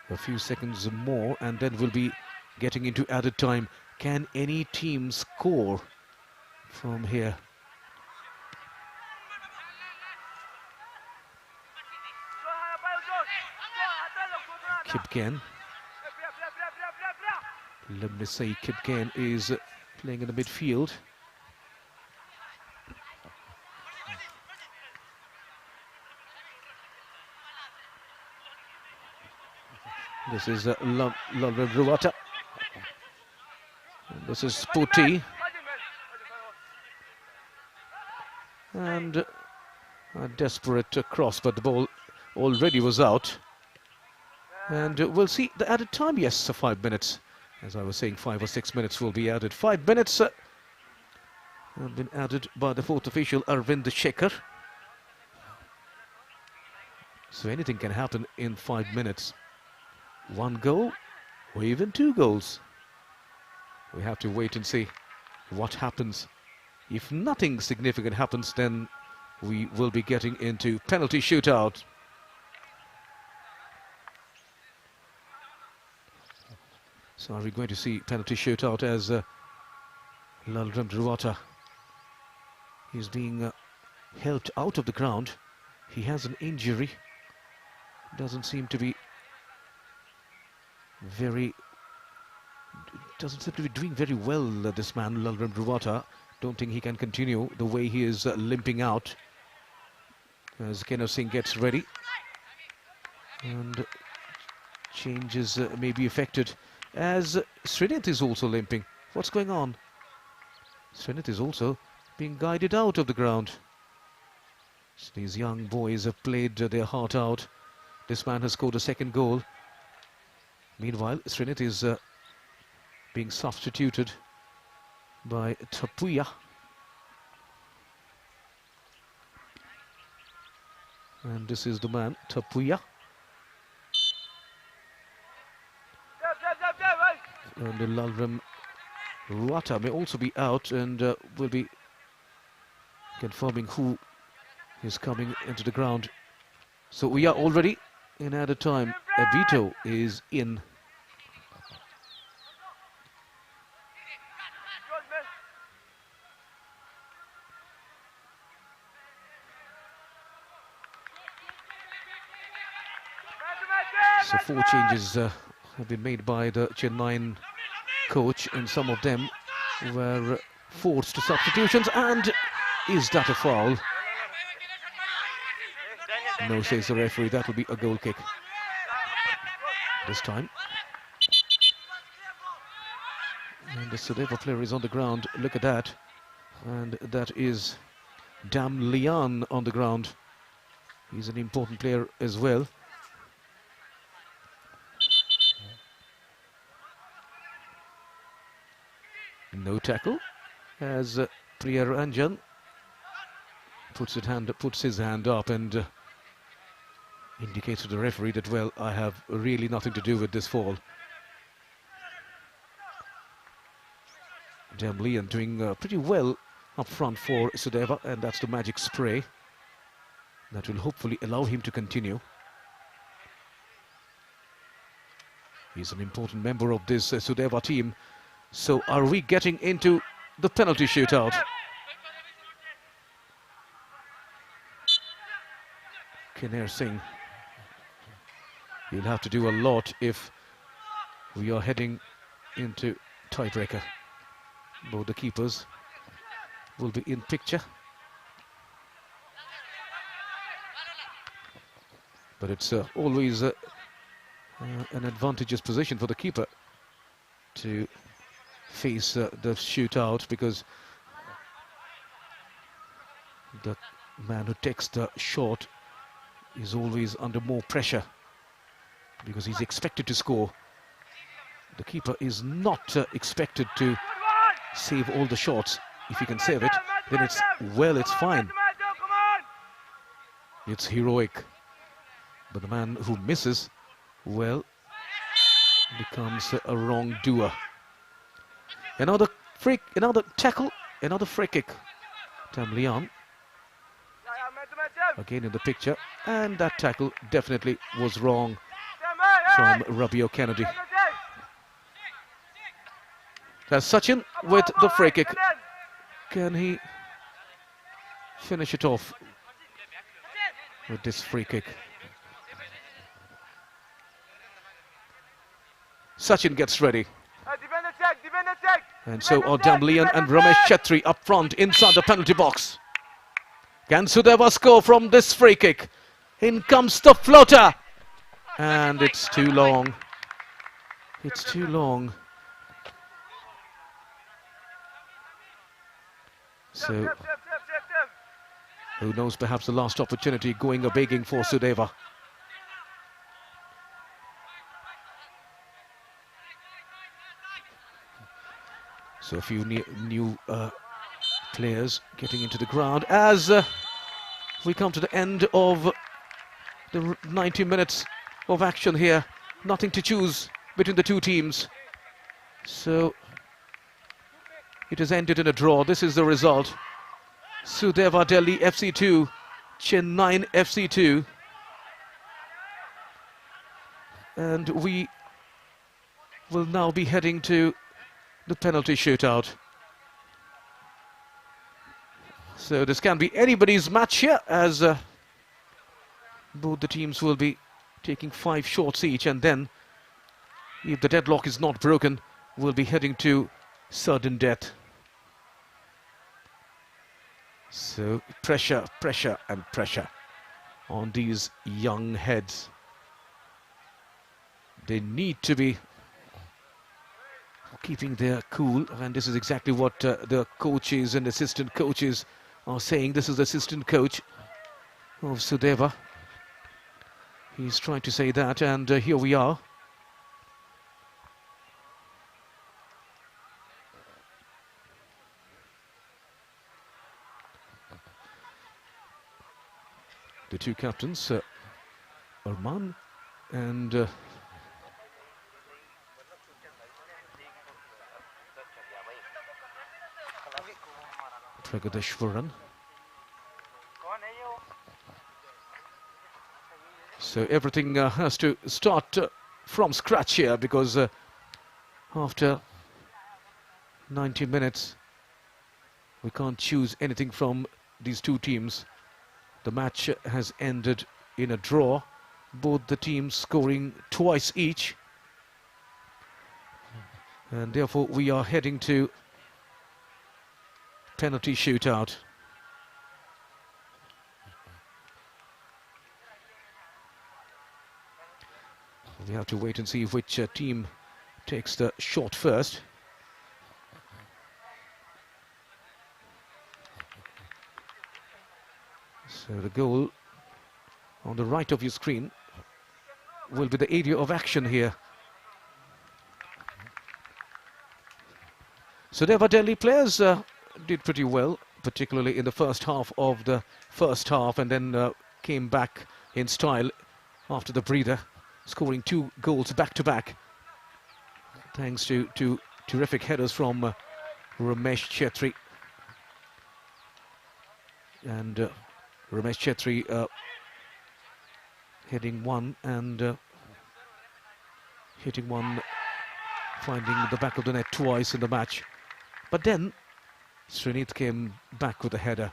A few seconds more and then we'll be getting into added time. Can any team score from here? Kipken. Let me say Kipken is playing in the midfield. This is Lalvin Ruata. This is Putti. And a desperate cross, but the ball already was out. And we'll see the added time. Yes, 5 minutes. As I was saying, 5 or 6 minutes will be added. 5 minutes have been added by the fourth official, Arvind Shekhar. So anything can happen in 5 minutes. 1 goal or even 2 goals. We have to wait and see what happens. If nothing significant happens, then we will be getting into penalty shootout. So are we going to see penalty shootout as Lalvin Ruata is being helped out of the ground. He has an injury. Doesn't seem to be doing very well, this man, Lalvin Ruata. Don't think he can continue the way he is limping out. As Kenner Singh gets ready. And changes may be affected. As Srinath is also limping. What's going on? Srinath is also being guided out of the ground. So these young boys have played their heart out. This man has scored a second goal. Meanwhile, Srinath is being substituted by Tapuya. And this is the man, Tapuya. And Lalvin Ruata may also be out, and will be confirming who is coming into the ground. So we are already in added time. Abito is in. So 4 changes have been made by the Chennaiyin coach, and some of them were forced substitutions. And is that a foul? No, says the referee. That will be a goal kick this time. And the Sudeva player is on the ground. Look at that. And that is Dam Lian on the ground. He's an important player as well. No tackle as Priya Ranjan puts his hand up and indicates to the referee that, well, I have really nothing to do with this fall. Damlian doing pretty well up front for Sudeva, and that's the magic spray that will hopefully allow him to continue. He's an important member of this Sudeva team. So are we getting into the penalty shootout? Kenner Singh, he'll have to do a lot if we are heading into tiebreaker. Both the keepers will be in picture. But it's always an advantageous position for the keeper to face the shootout, because the man who takes the shot is always under more pressure because he's expected to score. The keeper is not expected to save all the shots. If he can save it, then it's fine. It's heroic. But the man who misses, well, becomes a wrongdoer. Another tackle, another free kick. Tam Lian again in the picture, and that tackle definitely was wrong from Rabio Kennedy. That's Sachin with the free kick. Can he finish it off with this free kick? Sachin gets ready. And so are Damlian and Ramesh Chetri up front inside the penalty box. Can Sudeva score from this free kick? In comes the floater. And it's too long. It's too long. So, who knows, perhaps the last opportunity going a begging for Sudeva. So a few new players getting into the ground as we come to the end of the 90 minutes of action here. Nothing to choose between the two teams. So it has ended in a draw. This is the result. Sudeva Delhi FC 2, Chennaiyin FC 2. And we will now be heading to the penalty shootout. So this can be anybody's match here, as both the teams will be taking 5 shots each, and then if the deadlock is not broken, we'll be heading to sudden death. So pressure, pressure and pressure on these young heads. They need to be keeping their cool, and this is exactly what the coaches and assistant coaches are saying. This is the assistant coach of Sudeva. He's trying to say that, and here we are. The two captains, Arman and Pragadeshwaran. So everything has to start from scratch here, because after 90 minutes we can't choose anything from these two teams. The match has ended in a draw, both the teams scoring twice each, and therefore we are heading to penalty shootout. We have to wait and see which team takes the shot first. So the goal on the right of your screen will be the area of action here. Sudeva Delhi players did pretty well, particularly in the first half of the first half, and then came back in style after the breather, scoring 2 goals back to back, thanks to terrific headers from Ramesh Chetri. And Ramesh Chetri heading one and hitting one, finding the back of the net twice in the match. But then Srinith came back with a header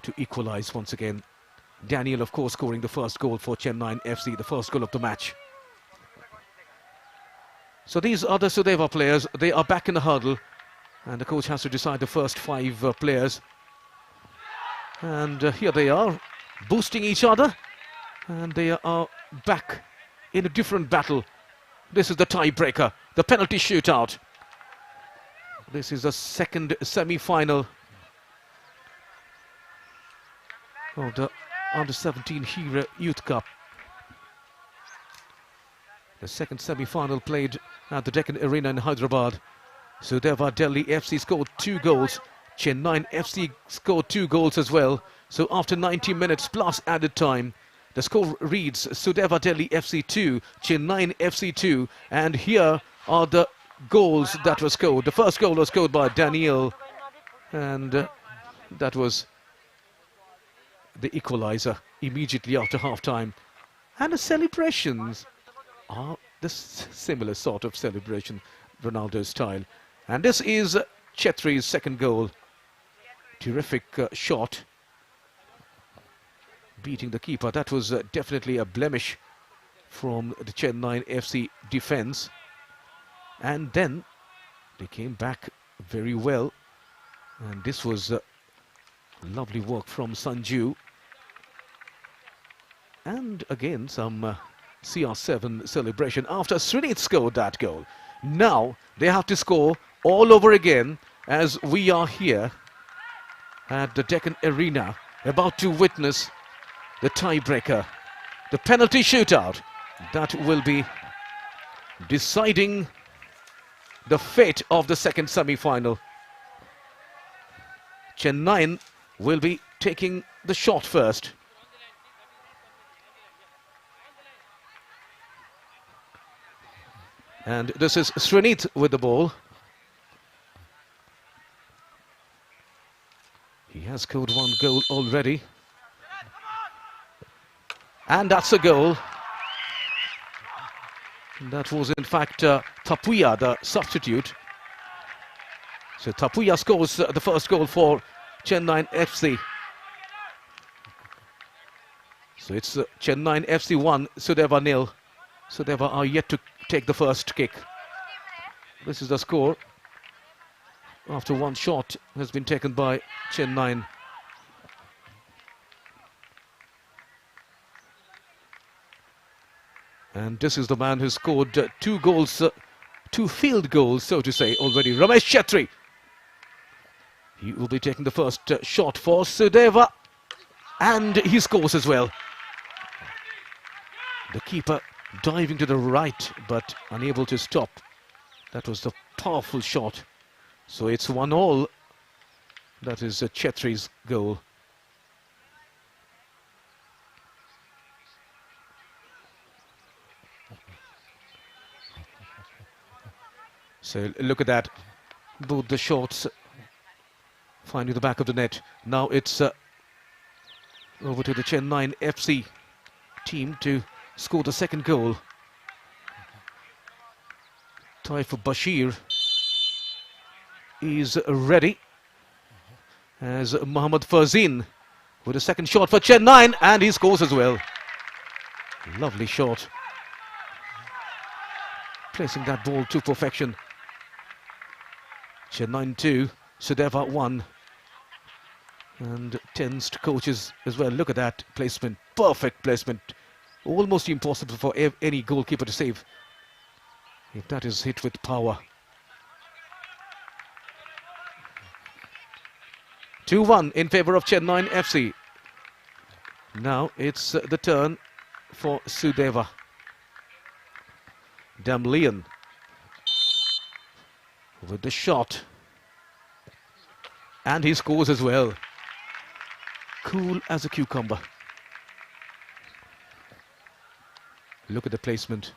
to equalize once again. Daniel, of course, scoring the first goal for Chennaiyin FC, the first goal of the match. So these are the Sudeva players. They are back in the huddle, and the coach has to decide the first 5 players. And here they are, boosting each other, and they are back in a different battle. This is the tiebreaker, the penalty shootout. This is the second semi-final of the Under-17 Hero Youth Cup. The second semi-final played at the Deccan Arena in Hyderabad. Sudeva Delhi FC scored 2 goals. Chennaiyin FC scored 2 goals as well. So after 90 minutes plus added time, the score reads Sudeva Delhi FC 2, Chennaiyin FC 2. And here are the goals that were scored. The first goal was scored by Daniel, and that was the equalizer immediately after half-time. And the celebrations are the similar sort of celebration, Ronaldo style. And this is Chetri's second goal. Terrific shot. Beating the keeper. That was definitely a blemish from the Chennai FC defence. And then they came back very well. And this was lovely work from Sanju. And again some CR7 celebration after Srinit scored that goal. Now they have to score all over again as we are here at the Deccan Arena about to witness the tiebreaker, the penalty shootout that will be deciding the fate of the second semi-final. Chennai will be taking the shot first. And this is Srinit with the ball. He has scored one goal already. And that's a goal. That was in fact Tapuya, the substitute. So Tapuya scores the first goal for Chennai FC. So it's Chennai FC 1, Sudeva 0. Sudeva are yet to take the first kick. This is the score after one shot has been taken by Chennai. And this is the man who scored two goals, two field goals, so to say, already. Ramesh Chetri. He will be taking the first shot for Sudeva. And he scores as well. The keeper diving to the right, but unable to stop. That was the powerful shot. So it's 1-1. That is Chetri's goal. So look at that. Both the shots finding the back of the net. Now it's over to the Chennai FC team to score the second goal. Taif Bashir is ready as Mohammad Fazin with a second shot for Chennai, and he scores as well. Lovely shot. Placing that ball to perfection. Chennai 2, Sudeva 1. And tensed coaches as well. Look at that placement. Perfect placement. Almost impossible for any goalkeeper to save if that is hit with power. 2-1 in favour of Chennai FC. Now it's the turn for Sudeva. Damlian with the shot. And he scores as well. Cool as a cucumber. Look at the placement.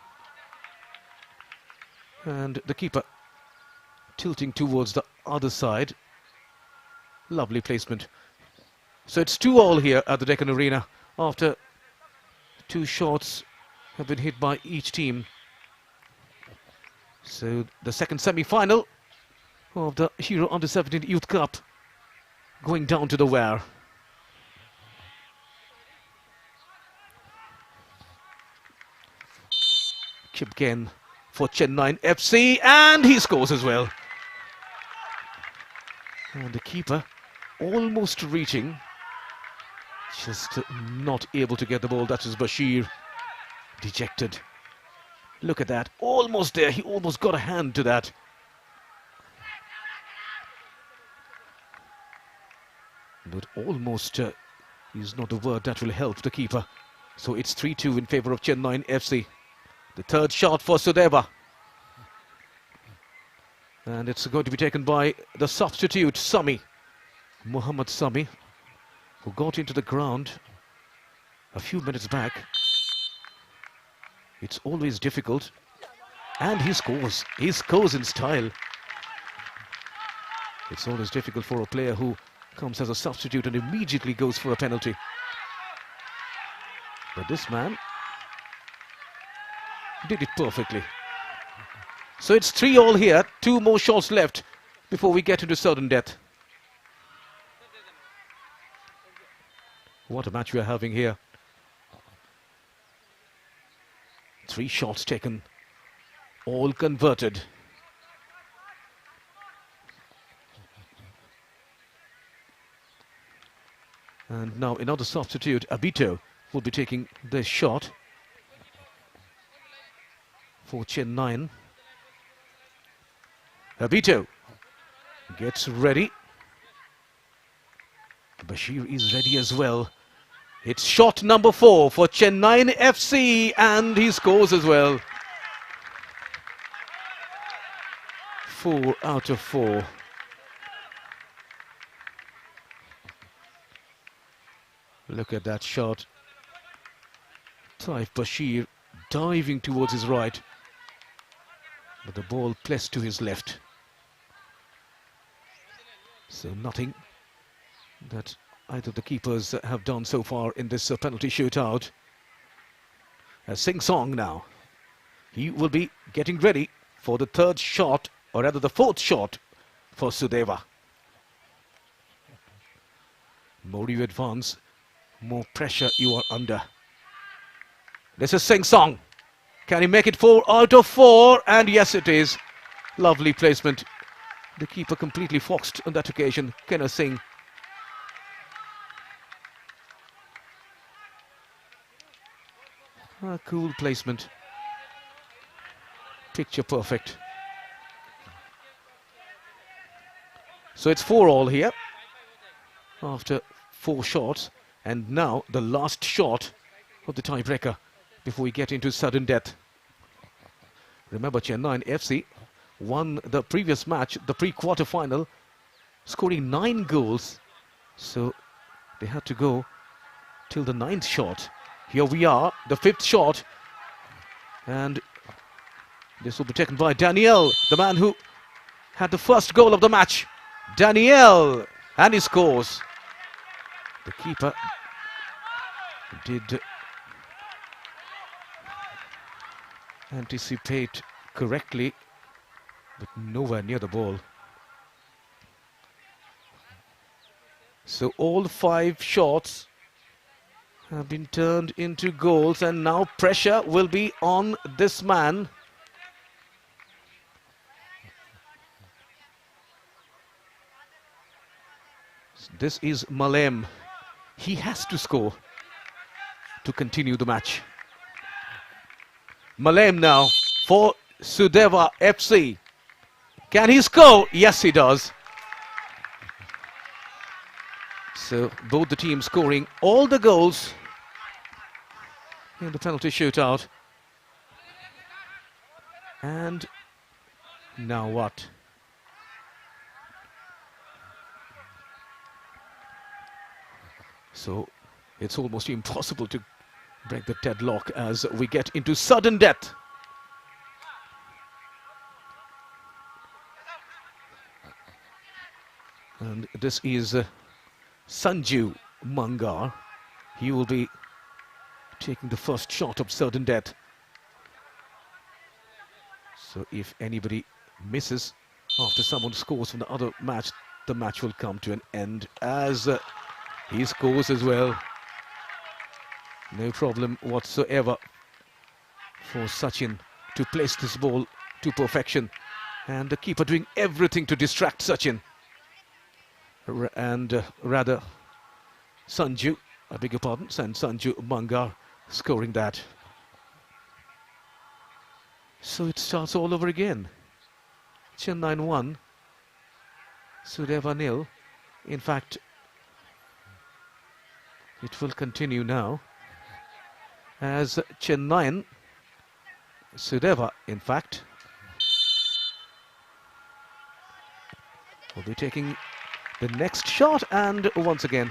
And the keeper tilting towards the other side. Lovely placement. So it's 2-2 here at the Deccan Arena after two shots have been hit by each team. So the second semi-final of the Hero Under-17 Youth Cup going down to the wire. Kipken for Chennai FC, and he scores as well. And the keeper almost reaching, just not able to get the ball. That is Bashir, dejected. Look at that, almost there. He almost got a hand to that. But almost is not the word that will help the keeper. So it's 3-2 in favour of Chennai FC. The third shot for Sudeva. And it's going to be taken by the substitute, Sami. Muhammad Sami, who got into the ground a few minutes back. It's always difficult. And he scores. He scores in style. It's always difficult for a player who comes as a substitute and immediately goes for a penalty. But this man did it perfectly. So it's 3-all here. 2 more shots left before we get into sudden death. What a match we are having here. 3 shots taken, all converted. And now another substitute, Abito, will be taking the shot for Chennaiyin. Abito gets ready. Bashir is ready as well. It's shot number 4 for Chennaiyin FC, and he scores as well. 4 out of 4. Look at that shot. Taif Bashir diving towards his right, but the ball placed to his left. So nothing that either of the keepers have done so far in this penalty shootout. Sing Song now. He will be getting ready for the 3rd shot, or rather the 4th shot for Sudeva. More you advance, more pressure you are under. This is Sing Song. Can he make it 4 out of 4? And yes, it is. Lovely placement. The keeper completely foxed on that occasion. Kenna Singh. A cool placement. Picture perfect. So it's 4-all here after 4 shots, and now the last shot of the tiebreaker before we get into sudden death. Remember, Chennaiyin FC won the previous match, the pre-quarter final, scoring 9 goals. So they had to go till the 9th shot. Here we are, the 5th shot, and this will be taken by Daniel, the man who had the first goal of the match. Daniel, and he scores. The keeper did anticipate correctly, but nowhere near the ball. So all 5 shots have been turned into goals, and now pressure will be on this man. This is Malem. He has to score to continue the match. Malem now for Sudeva FC. Can he score? Yes, he does. So both the teams scoring all the goals in the penalty shootout. And now what? So it's almost impossible to break the deadlock as we get into sudden death. And this is Sanju Mangar. He will be taking the first shot of sudden death. So if anybody misses after someone scores from the other match, the match will come to an end as he scores as well. No problem whatsoever for Sachin to place this ball to perfection, and the keeper doing everything to distract Sachin. Rather Sanju, I beg your pardon, and Sanju Mangar scoring that. So it starts all over again. Chennaiyin 1, Sudeva 0. In fact, it will continue now as Chennaiyin, Sudeva, in fact, will be taking the next shot, and once again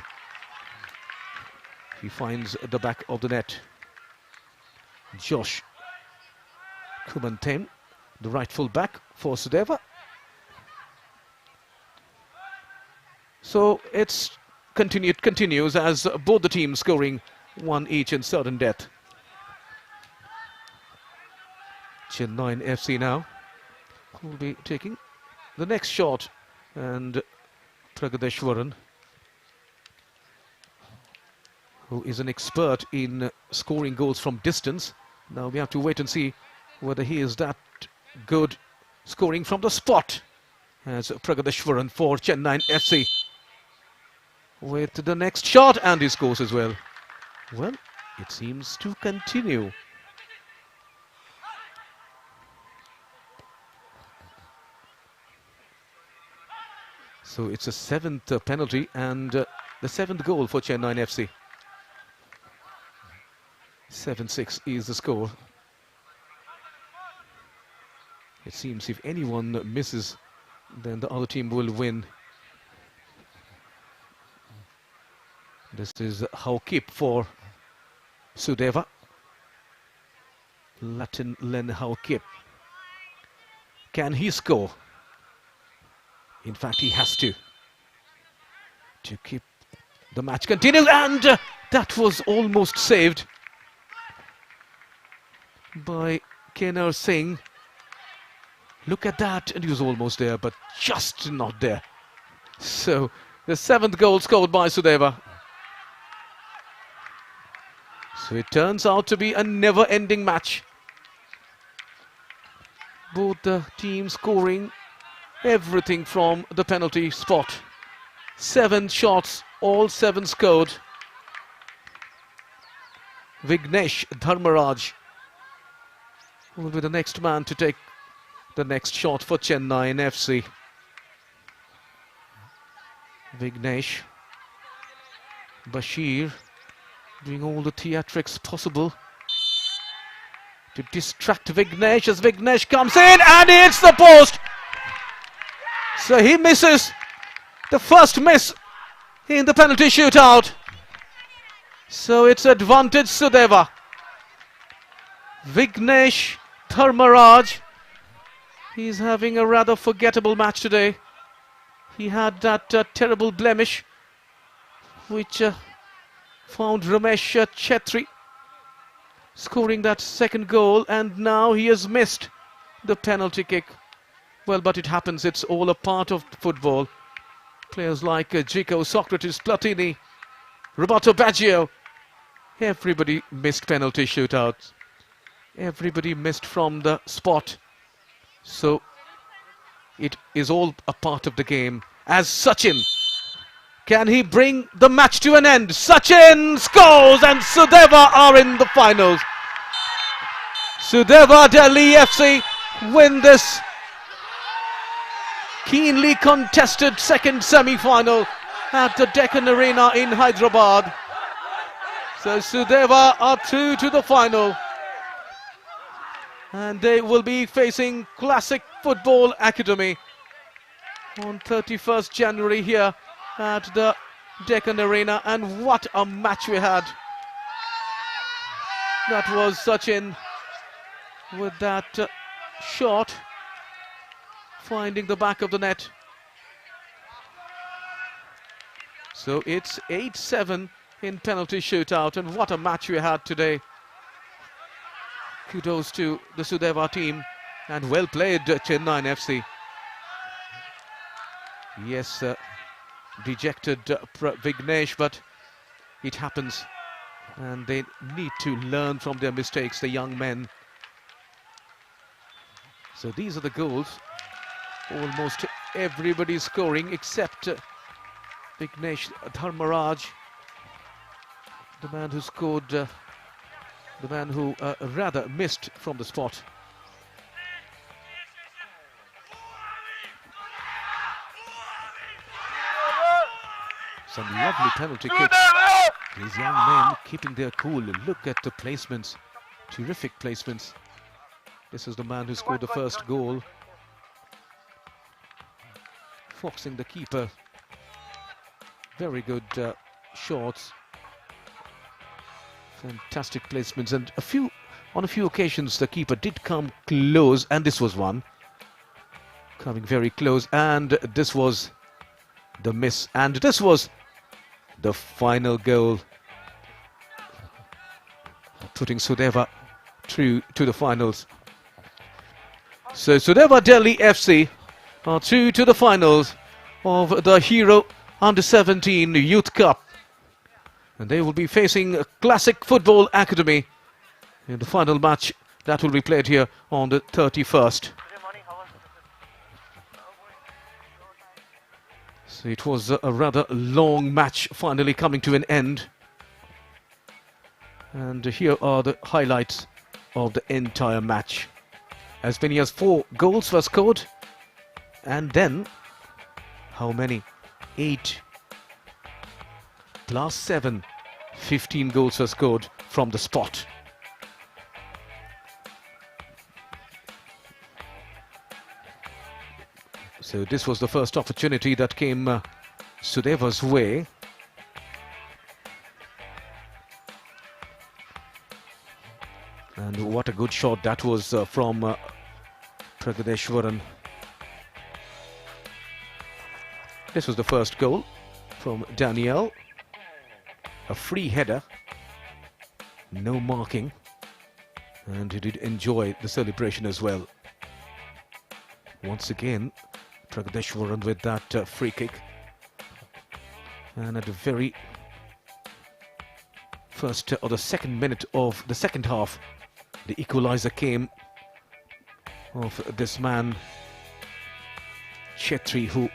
he finds the back of the net. Josh Kumanten, the right full back for Sudeva. So it's continues as both the teams scoring one each in sudden death. Chennaiyin FC now will be taking the next shot, and Pragadeshwaran, who is an expert in scoring goals from distance. Now we have to wait and see whether he is that good scoring from the spot, as Pragadeshwaran for Chennaiyin FC with the next shot, and he scores as well. Well, it seems to continue. So it's a seventh penalty and the seventh goal for Chennaiyin FC. 7-6 is the score. It seems if anyone misses, then the other team will win. This is Haukip for Sudeva. Latin Len Haukip. Can he score? In fact, he has to keep the match continuing, and that was almost saved by Kenar Singh. Look at that, and he was almost there, but just not there. So the seventh goal scored by Sudeva. So it turns out to be a never-ending match. Both the teams scoring everything from the penalty spot. 7 shots, all 7 scored. Vignesh Dharmaraj will be the next man to take the next shot for Chennaiyin FC. Vignesh, Bashir doing all the theatrics possible to distract Vignesh as Vignesh comes in and hits the post. So he misses the first miss in the penalty shootout. So it's advantage Sudeva. Vignesh Dharmaraj, he's having a rather forgettable match today. He had that terrible blemish which found Ramesh Chetri scoring that second goal, and now he has missed the penalty kick. Well, but it happens, it's all a part of football. Players like Gico, Socrates, Platini, Roberto Baggio, everybody missed penalty shootouts. Everybody missed from the spot. So it is all a part of the game. As Sachin, can he bring the match to an end? Sachin scores and Sudeva are in the finals. Sudeva Delhi FC win this keenly contested second semi-final at the Deccan Arena in Hyderabad. So Sudeva are through to the final, and they will be facing Classic Football Academy on 31st January here at the Deccan Arena. And what a match we had. That was Sachin with that shot finding the back of the net. So it's 8-7 in penalty shootout, and what a match we had today. Kudos to the Sudeva team, and well played Chennaiyin FC. Yes, dejected Vignesh, but it happens, and they need to learn from their mistakes, the young men. So these are the goals. Almost everybody scoring except Vignesh Dharmaraj, the man who scored, the man who rather missed from the spot. Some lovely penalty kicks. These young men keeping their cool. Look at the placements. Terrific placements. This is the man who scored the first goal, foxing the keeper. Very good shots. Fantastic placements, and on a few occasions the keeper did come close, and this was one coming very close, and this was the miss, and this was the final goal. putting Sudeva through to the finals. So Sudeva Delhi FC are through to the finals of the Hero Under-17 Youth Cup. And they will be facing a Classic Football Academy in the final match that will be played here on the 31st. So it was a rather long match finally coming to an end. And here are the highlights of the entire match. As many as 4 goals were scored. And then, how many? 8 plus 7. 15 goals were scored from the spot. So this was the first opportunity that came Sudeva's way. And what a good shot that was from Pragadeshwaran. This was the first goal from Daniel. A free header. No marking. And he did enjoy the celebration as well. Once again, Pragadeshwaran with that free kick. And at the very first or the second minute of the second half, the equaliser came of this man Chetri, who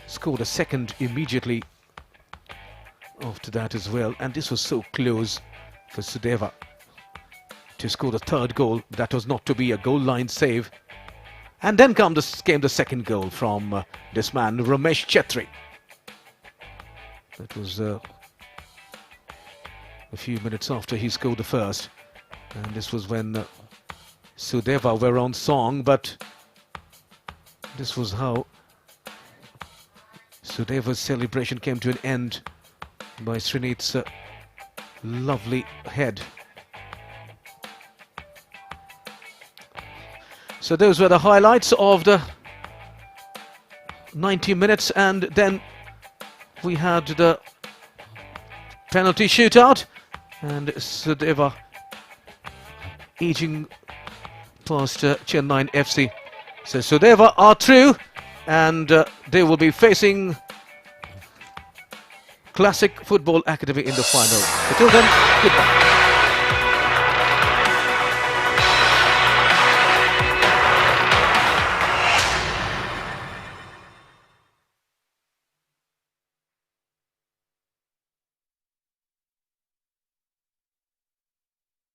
scored a second immediately after that as well. And this was so close for Sudeva to score the third goal. That was not to be a goal line save. And then came the second goal from this man Ramesh Chetri. That was a few minutes after he scored the first. And this was when Sudeva were on song, but this was how Sudeva's celebration came to an end by Srinith's lovely head. So those were the highlights of the 90 minutes, and then we had the penalty shootout, and Sudeva edging past Chennaiyin FC. So Sudeva are through, and they will be facing Classic Football Academy in the final. Until then, goodbye.